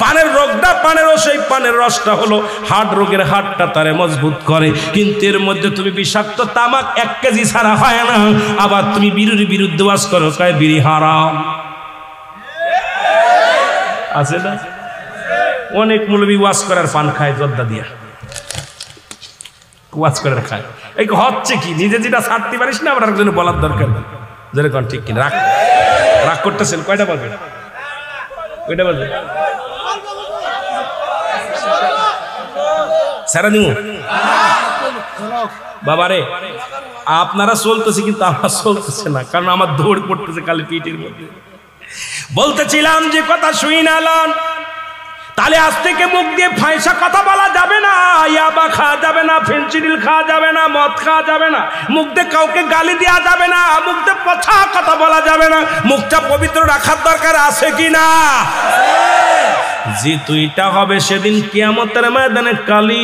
পানের রোগটা, পানের সেই পানের রসটা হলো হার্ট রোগের, হাড়টা তারে মজবুত করে। কিন্তু এর মধ্যে তুমি বিষাক্ত তামাক 1 কেজি ছাড়া হয় না। আবার তুমি বিড়ির বিরুদ্ধে ওয়াজ করো, কয় বিড়ি হারাম। আছে না? অনেক মৌলবি ওয়াজ করার পান খায় জর্দা দিয়া, ওয়াজ করার খায়। এই হচ্ছে কি, নিজে যেটা ছাড়তে পারিস না, আবার একজনে বলার দরকার নেই। যেরকম ঠিক কিনা? রাগ করতেছেন? কয়টা বাজে? কয়টা বাজে? সারা দিন বাবারে আপনারা চলতেছে, কিন্তু আমার চলতেছে না, কারণ আমার দৌড় পড়তেছে খালি পিঠের মধ্যে। বলতেছিলাম যে কথা শুই না লন, তাহলে আজ থেকে মুখ দিয়ে ফাইসা কথা বলা যাবে না, ইয়াবা খাওয়া যাবে না, ফেন্সিডিল খাওয়া যাবে না, মদ খাওয়া যাবে না, মুখ দিয়ে কাউকে গালি দেওয়া যাবে না, মুখ দিয়ে পচা কথা বলা যাবে না। মুখটা পবিত্র রাখার দরকার আছে কি না? যে তুইটা হবে সেদিন কিয়ামতের ময়দানে কালি,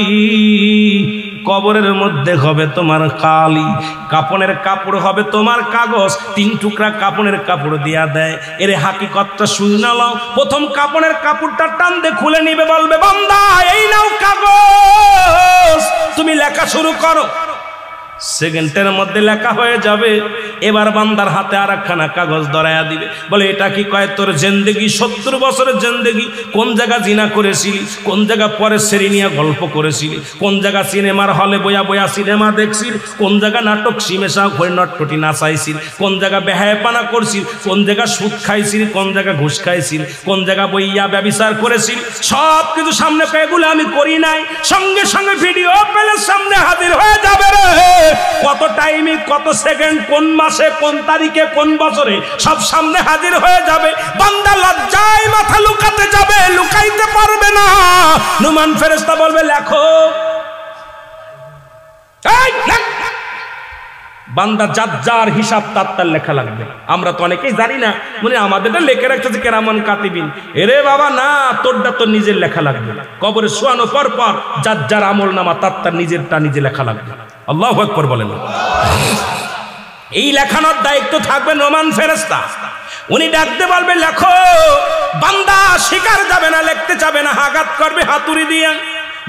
কবরের মধ্যে হবে তোমার কালি, কাপনের কাপড় হবে তোমার কাগজ। 3 টুকরা কাপনের কাপড় দিয়া দেয়। এর হাকিকতটা শুনে নাও। প্রথম কাপনের কাপড়টা টান দিয়ে খুলে নিবে, বলবে বান্দা এই নাও কাগজ, তুমি লেখা শুরু করো। সেকেন্ডের মধ্যে লেখা হয়ে যাবে। এবার বান্দার হাতে আর একখানা কাগজ ধরাইয়া দিবে, বলে এটা কি? কয় তোর জিন্দেগি, 70 বছরের জিন্দেগি, কোন জায়গা জিনা করেছিলি, কোন জায়গা পরে সেরি নিয়ে গল্প করেছিলি, কোন জায়গা সিনেমার হলে বয়া বয়া সিনেমা দেখছিস, কোন জায়গা নাটক সিমেশা হয়ে নটপটি নাচাইছিস, কোন জায়গা বেহায়াপানা করছিস, কোন জায়গা সুদ খাইছিস, কোন জায়গা ঘুষ খাইছিস, কোন জায়গা বইয়া ব্যভিচার করেছিস, সব কিছু সামনে পেয়েগুলো আমি করি নাই। সঙ্গে সঙ্গে ভিডিও পেলে সামনে হাজির হয়ে যাবে রে। কত টাইমে, কত সেকেন্ড, কোন মাসে, কোন তারিখে, কোন বছরে, সব সামনে হাজির হয়ে যাবে। বান্দা লজ্জায় মাথা লুকাতে যাবে, লুকাইতে পারবে না। নুমান ফেরেশতা বলবে লেখো। বান্দা যার হিসাব তার লেখা লাগবে। আমরা তো অনেকেই জানি না, মানে আমাদেরটা লেখে রাখতেছে কেরামান কাতিবিন। এরে বাবা না, তোরটা তো নিজের লেখা লাগবে। কবরে শোয়ানো পর পর যার আমল নামা তার নিজেরটা নিজে লেখা লাগবে। আল্লাহু আকবার বলেন। এই লেখানোর দায়িত্ব থাকবে নোমান ফেরেশতা। উনি ডাকতে বলবে লেখো। বান্দা শিকার যাবে না, লিখতে যাবে না, আঘাত করবে হাতুড়ি দিয়ে,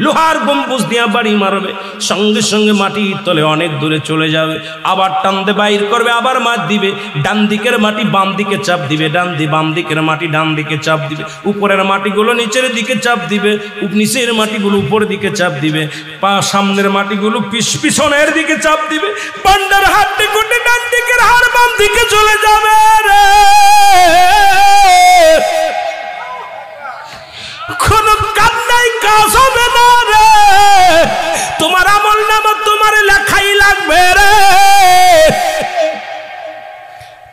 লোহার গম্বুজ দিয়া বাড়ি মারবে, সঙ্গে সঙ্গে মাটির তলে অনেক দূরে চলে যাবে। আবার টানতে বাইর করবে, আবার মাছ দিবে। ডান দিকের মাটি বাম দিকে চাপ দিবে, বাম দিকের মাটি ডান দিকে চাপ দিবে, উপরের মাটিগুলো নিচের দিকে চাপ দিবে, নিচের মাটিগুলো উপরের দিকে চাপ দিবে, সামনের মাটিগুলো পিছনের দিকে চাপ দিবে। বান্দার হাতটি কোটে ডান দিকের হাড় বাম দিকে চলে যাবে রে। কোন কান্নাই কাজ হবে না রে। তোমার আমল নামা তোমার লেখাই লাগবে রে।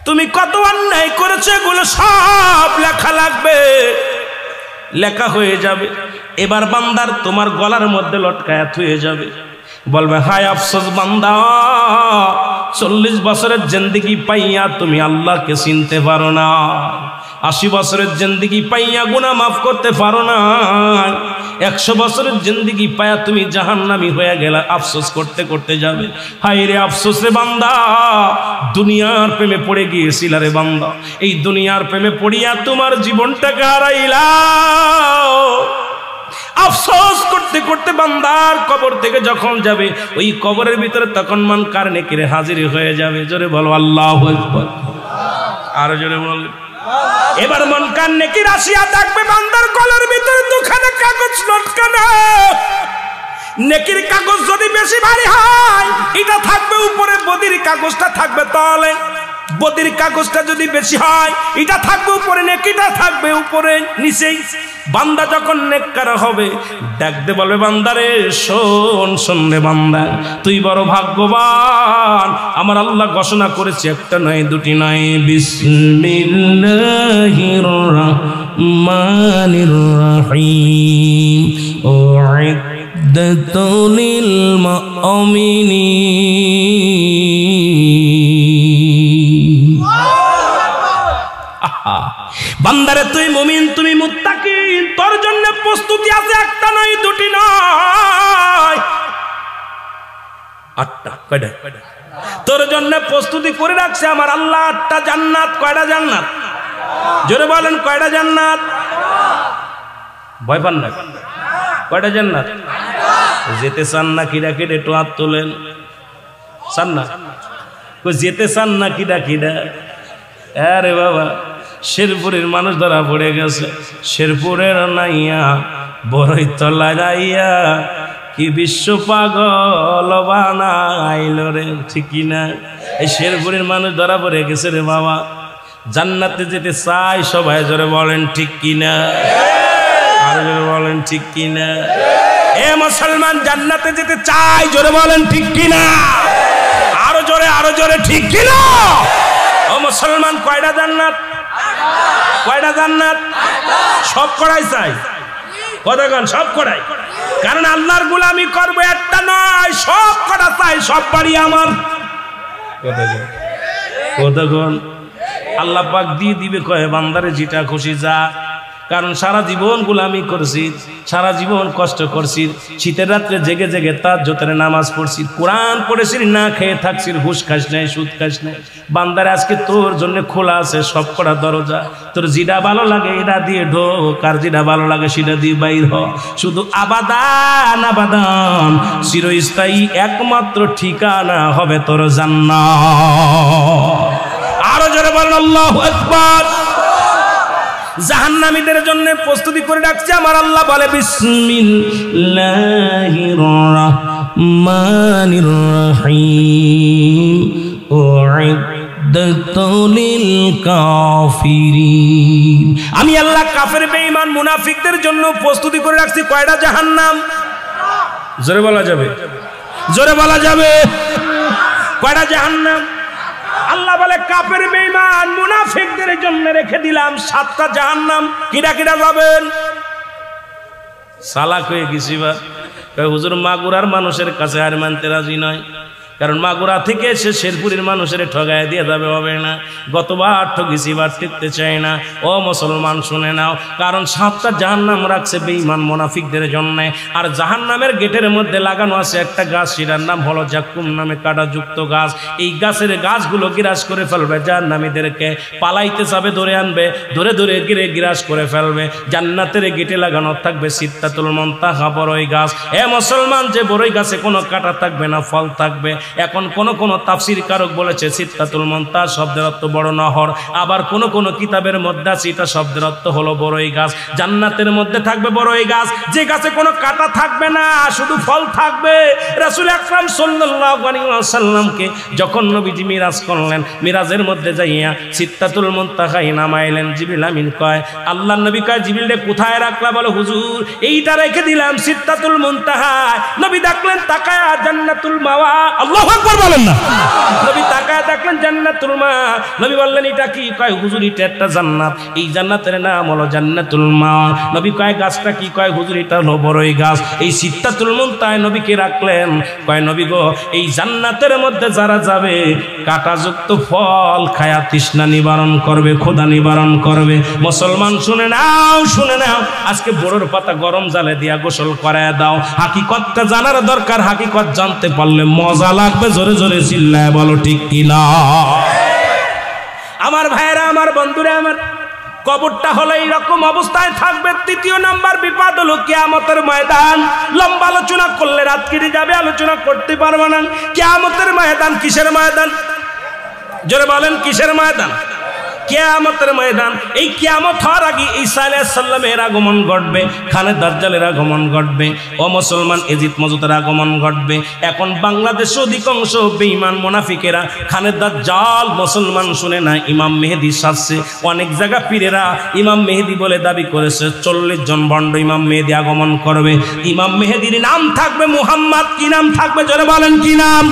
তুমি কত অন্যায় করেছো এগুলো সব লেখা লাগবে, লেখা হয়ে যাবে। এবার বান্দার তোমার গলার মধ্যে লটকায়া থুয়ে যাবে, বলবে হায় আফসোস বান্দা, 40 বছরের জিন্দেগি পাইয়া তুমি আল্লাহকে চিনতে পারো না, 80 বছরের জিন্দেগি পাইয়া গুনাহ মাফ করতে পারো না, 100 বছরের জিন্দেগি পাইয়া তুমি জাহান্নামী হয়ে গেলা। আফসোস করতে করতে যাবে। হায় রে আফসোস রে বান্দা, দুনিয়ার প্রেমে পড়ে গিয়েছিল রে বান্দা, এই দুনিয়ার প্রেমে পড়িয়া তোমার জীবনটাকে হারাইলা। আফসোস করতে করতে বান্দার কবর থেকে যখন যাবে, ওই কবরের ভিতরে তখন মুনকার নেকির হাজির হয়ে যাবে। জোরে বলো আল্লাহু আকবার। আর জোরে বল। এবার মুনকার নেকির আসিয়া থাকবে বান্দার কবরের ভিতরে দুখানা কাগজ লটকানো। নেকির কাগজ যদি বেশি ভারী হয়, এটা থাকবে উপরে, বদির কাগজটা থাকবে তলে। বদির কাগজটা যদি বেশি হয়, এটা থাকবে উপরে, নেকিটা থাকবে উপরে নিচেই। বান্দা যখন নেককার হবে, ডাকতে বলবে বান্দারে শোন রে বান্দা, তুই বড় ভাগ্যবান। আমার আল্লাহ ঘোষণা করেছে, একটা নয় দুটি নয়, বিসমিল্লাহির রহমানির রহিম উইদ্দাতু লিল মুমিনিন। বান্দারে তুই মুমিন, তুমি মুত্তাকিন, তোর জন্য প্রস্তুতি আছে, একটা নয়, দুটি নয়, 8টা। কয়টা? তোর জন্য প্রস্তুতি করে রাখছে আমার আল্লাহ 8টা জান্নাত। কয়টা জান্নাত? জোরে বলেন, কয়টা জান্নাত? ভয় পান না? কয়টা জান্নাত? যেতে চান না কিরা কিরা একটু হাত তোলেন। চান না? যেতে চান না কিরা কিরা? আরে বাবা, শেরপুরের মানুষ ধরা পড়ে গেছে। শেরপুরের নাইয়া বড়ই তো লাগাইয়া কি বিশ্ব পাগল বানাইল রে, ঠিক কিনা? এই শেরপুরের মানুষ ধরা পড়ে গেছে রে বাবা। জান্নাতে যেতে চাই সবাই, জোরে বলেন ঠিক কিনা? আর জোরে বলেন ঠিক কিনা? এ মুসলমান, জান্নাতে যেতে চাই, জোরে বলেন ঠিক কিনা? আরো জোরে ঠিক কিনা? ও মুসলমান, কয়টা জান্নাত? কয়টা জান্নাত? সব করাই চাই, কতক্ষণ? সব করাই। কারণ আল্লাহর গোলামি করবো, একটা নয়, সব করা চাই, সব বাড়ি আমার। কতক্ষণ? আল্লাহ পাক দিয়ে দিবে, কয়ে বান্দারে যেটা খুশি যা। কারণ সারা জীবন গোলামি করছি, সারা জীবন কষ্ট করছি, শীতের রাত্রে জেগে জেগে তাহাজ্জুদের নামাজ পড়ছি, কোরআন পড়েছি, না খেয়ে থাকছি, ঘুষ খাস নাই, সুদ খাস নাই। বান্দারে আজকে তোর জন্য খোলা আছে সব কটা দরজা। তোর যেটা ভালো লাগে এটা দিয়ে ঢোক, আর যেটা ভালো লাগে সেটা দিয়ে বাইর হ। শুধু আবাদান আবাদান, চিরস্থায়ী একমাত্র ঠিকানা হবে তোর জান্নাত। আরো জোরে বলেন আল্লাহু আকবার। জাহান্নামীদের জন্য প্রস্তুতি করে রাখছে আমার আল্লাহ। বলে বিসমিল্লাহির রাহমানির রহিম উইদ্দাতু লিল কাফিরিন। আমি আল্লাহ কাফের, বেঈমান, মুনাফিকদের জন্য প্রস্তুতি করে রাখছি কয়টা জাহান্নাম? জোরে বলা যাবে? জোরে বলা যাবে? কয়টা জাহান্নাম? আল্লাহ বলে কাফের, বেঈমান, মুনাফিকদের জন্য রেখে দিলাম 7টা জাহান্নাম। কিরা কিরা যাবেন? সালাক হয়ে গেছি বা হুজুর মাগুরার মানুষের কাছে আর মানতে রাজি নয়, কারণ মাগুরা থেকে এসে শেরপুরের মানুষের ঠগায় দিয়ে যাবে, হবে না। গতবার ঠগেছি, এবার টিকতে চাই না। ও মুসলমান শুনে নাও, কারণ 7টা জাহান্নাম রাখছে বেঈমান মুনাফিকদের জন্য। আর জাহান্নামের গেটের মধ্যে লাগানো আছে একটা গাছ, সেটার নাম হলো জাক্কুম নামে কাঁটাযুক্ত গাছ। এই গাছের গাছগুলো গ্রাস করে ফেলবে, জাহান্নামীদেরকে পালাইতে যাবে, ধরে আনবে, ধরে ধরে গিরে গ্রাস করে ফেলবে। জান্নাতের গেটে লাগানো থাকবে সিদরাতুল মুনতাহা বড়ই গাছ। এ মুসলমান, যে বড়ই গাছে কোনো কাঁটা থাকবে না, ফল থাকবে। এখন কোন তাফসীর কারক বলেছে সিদরাতুল মুনতাহা শব্দের অর্থ বড় নহর, আবার কোন কিতাবের মধ্যে আছে এটা শব্দের অর্থ হলো বড়ই গাছ। জান্নাতের মধ্যে থাকবে বড়ই গাছ, যে গাছে কোনো কাঁটা থাকবে না, শুধু ফল থাকবে। রাসূল আকরাম সাল্লাল্লাহু আলাইহি ওয়াসাল্লামকে যখন নবীজি মিরাজ করলেন, মিরাজের মধ্যে যাইয়া সিদরাতুল মুনতাহায় নামাইলেন। জিবরিল আমিন কয়, আল্লাহর নবী কয়, জিবরিল কোথায় রাখলা? বলে হুজুর এইটা রেখে দিলাম সিদরাতুল মুনতাহায়। নবী দেখলেন তাকায়া জান্নাতুল মাওয়া। আল্লাহু আকবার বলেন না? নবী তাকায়া দেখলেন জান্নাতুল মাওয়া। নবী বললেন এটা কি? কয় হুজুর এটা একটা জান্নাত, এই জান্নাতের নাম হলো জান্নাতুল মাওয়া। নবী কয় গাছটা কি? কয় হুজুর এটা হলো বড়ই গাছ। এই সিদরাতুল মুনতাহায় নবীকে রাখলেন। কয় নবী গো, এই জান্নাতের মধ্যে যারা যাবে কাঁটাযুক্ত ফল খায়া তৃষ্ণা নিবারণ করবে, ক্ষুধা নিবারণ করবে। মুসলমান শুনে নাও, শুনে নাও, আজকে বড়র পাতা গরম জালে দিয়া গোসল করায় দাও। হাকিকতটা জানার দরকার, হাকিকত জানতে পারলে মজা লাগবে। জোরে জোরে চিল্লায় বলো ঠিক কিনা? আমার ভাইরা, আমার বন্ধুরা, আমার কবরটা হলো এইরকম অবস্থায় থাকবে। 3য় নাম্বার বিপদ হলো কিয়ামতের ময়দান। লম্বা আলোচনা করলে রাত কেটে যাবে, আলোচনা করতে পারবো না। কিয়ামতের ময়দান কিসের ময়দান? জোরে বলেন, কিসের ময়দান? কিয়ামতের ময়দান। এই কিয়ামত হওয়ার আগে ঈসা আলাইহিস সালামের আগমন ঘটবে, খানে দাজ্জালের আগমন ঘটবে, ও মুসলমান এজিদ মজুদের আগমন ঘটবে। এখন বাংলাদেশে অধিকাংশ বেঈমান মুনাফিকেরা খানে দাজ্জাল, মুসলমান শুনে না, ইমাম মেহেদী সাজছে। অনেক জায়গা পীরেরা ইমাম মেহেদী বলে দাবি করেছে। 40 জন ভণ্ড ইমাম মেহেদী আগমন করবে। ইমাম মেহেদীর নাম থাকবে মুহাম্মদ। কি নাম থাকবে? জোরে বলেন কি নাম?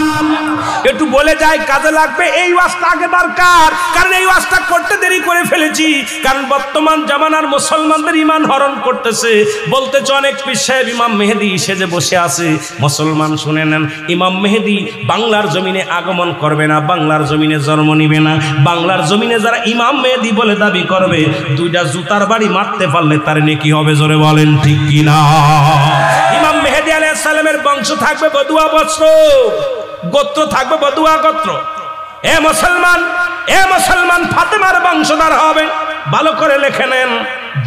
একটু বলে যায় কাজে লাগবে, এই ওয়াজটা আগে দরকার, কারণ এই ওয়াজটা করতে দেরি করে ফেলেছি। কারণ বর্তমান জামানার মুসলমানদের ঈমান হরণ করতেছে। বলতেছে অনেক পীর সাহেব ইমাম মেহেদী সেজে বসে আছে। মুসলমান শুনে নেন, ইমাম মেহেদী বাংলার জমিনে আগমন করবে না, বাংলার জমিনে জন্ম নিবে না। বাংলার জমিনে যারা ইমাম মেহেদী বলে দাবি করবে, দুইটা জুতার বাড়ি মারতে পারলে তার নেকি হবে, জোরে বলেন ঠিক কিনা? ইমাম মেহেদী আলাইহিস সালামের বংশ থাকবে বদুয়া বংশ, গোত্র থাকবে বদুয়া গোত্র। এ মুসলমান ফাতেমার বংশধর হবে। ভালো করে লিখে নেন,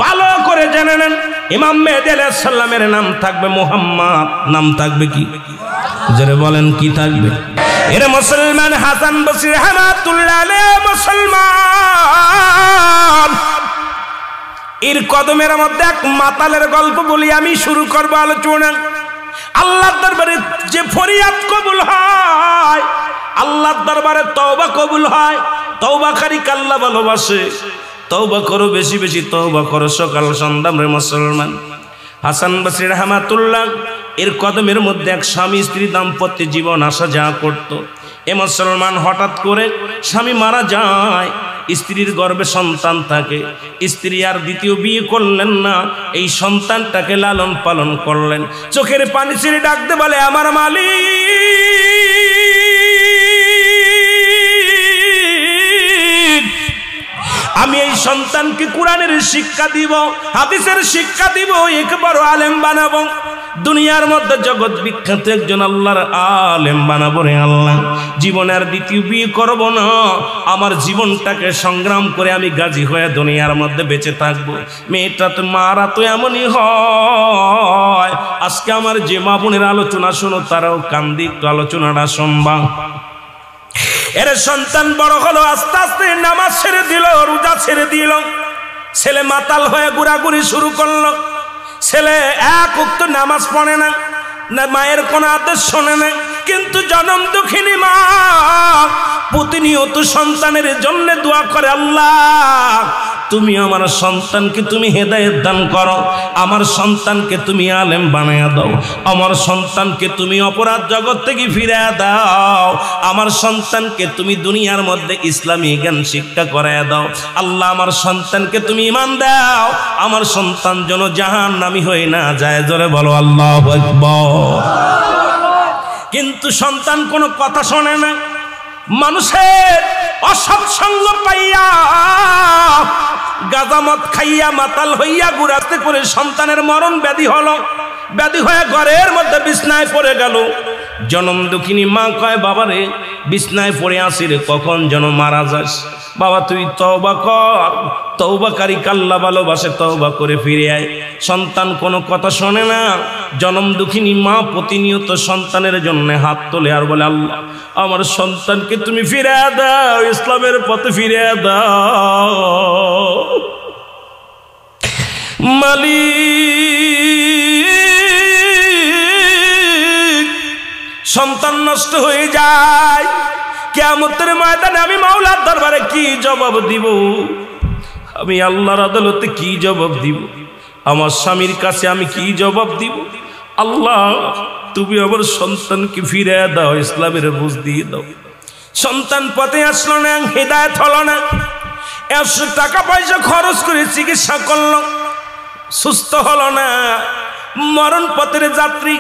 ভালো করে জেনে নেন। ইমাম মেহেদী আলাইহিস সালামের নাম থাকবে মুহাম্মদ, নাম থাকবে কি? জোরে বলেন কি থাকবে? এর মুসলমান হাসান বসরি রাহমাতুল্লাহ আলাইহি মুসলমান, এর কদমের মধ্যে এক মাতালের গল্প বলি, আমি শুরু করব আলোচনা। আল্লাহর দরবারে যে ফরিয়াদ কবুল হয়, আল্লাহর দরবারে তওবা কবুল হয়। তওবাকারীকে আল্লাহ ভালোবাসে। তওবা করো, বেশি বেশি তওবা করো সকাল সন্ধ্যা। রে মুসলমান, হাসান বসরি রাহমাতুল্লাহ এর কদমের মধ্যে এক স্বামী স্ত্রী দাম্পত্য জীবন আসা যাওয়া করত। এ মুসলমান, হঠাৎ করে স্বামী মারা যায়, স্ত্রীর গর্ভে সন্তান থাকে। স্ত্রী আর দ্বিতীয় বিয়ে করলেন না, এই সন্তানটাকে লালন পালন করলেন। চোখের পানি ছেড়ে ডাকতে বলে, আমার মালিক, আমি এই সন্তানকে কোরআনের শিক্ষা দিব, হাদিসের শিক্ষা দিব, এক বড় আলেম বানাবো, দুনিয়ার মধ্যে জগৎ বিখ্যাত একজন আল্লাহর আলেম বানাবো রে আল্লাহ। জীবনের দ্বিতীয় বিয়ে করব না, আমার জীবনটাকে সংগ্রাম করে আমি গাজী হয়ে দুনিয়ার মধ্যে বেঁচে থাকবো। মেয়েটা তো মারা তো এমনই হয়। আজকে আমার যে মা বোনের আলোচনা শোনো, তারাও কান্দি, একটু আলোচনাটা শুনবা। এর সন্তান বড় হলো, আস্তে আস্তে নামাজ ছেড়ে দিল, রোজা ছেড়ে দিল। ছেলে মাতাল হয়ে ঘোরাঘুরি শুরু করলো। ছেলে এক ওয়াক্ত নামাজ পড়ে না, মায়ের কোনো আদেশ শোনে না। কিন্তু জনম দুঃখিনী মা প্রতিনিয়ত সন্তানের জন্য দোয়া করে, আল্লাহ তুমি আমার সন্তানকে তুমি হেদায়েত দান করো, আমার সন্তানকে তুমি আলেম বানায়া দাও, আমার সন্তানকে তুমি অপরাধ জগৎ থেকে ফিরিয়ে দাও, আমার সন্তানকে তুমি দুনিয়ার মধ্যে ইসলামী জ্ঞান শিক্ষা করায়া দাও। আল্লাহ আমার সন্তানকে তুমি ঈমান দাও, আমার সন্তান যেন জাহান্নামী হয়ে না যায়। জোরে বলো আল্লাহু আকবার। কিন্তু সন্তান কোনো কথা শোনে না। মানুষের অসৎসঙ্গ পাইয়া, গাঁজামদ খাইয়া মাতাল হইয়া ঘুরাতে করে সন্তানের মরণ ব্যাধি হলো। ব্যাধি হয়ে ঘরের মধ্যে বিছনায় পড়ে গেল। জনম দুঃখিনী মা কয়, বাবারে বিছনায় পড়ে আসি রে, কখন যেন মারা যাস। বাবা তুই তওবা কর, তওবাকারীকে আল্লাহ ভালোবাসে, তওবা করে ফিরে আয়। সন্তান কোনো কথা শোনে না। জনম দুঃখিনী মা প্রতিনিয়ত সন্তানের জন্য হাত তোলে আর বলে, আল্লাহ আমার সন্তানকে তুমি ফিরে দাও, ইসলামের পথে ফিরে দাও। মালিক, সন্তান নষ্ট হয়ে যায়। কিয়ামতের ময়দানে আমি মাওলার দরবারে কি জবাব দিব? আমি আল্লাহর আদালতে কি জবাব দিব? আমার স্বামীর কাছে আমি কি জবাব দিব? আল্লাহ তুমি আমার সন্তানকে ফিরে দাও, ইসলামের বুঝ দিয়ে দাও। সন্তান পথে আসলো না, হেদায়েত হলো না। 100 টাকা পয়সা খরচ করে চিকিৎসা করলো, সুস্থ হলো না। মরণ পথের যাত্রী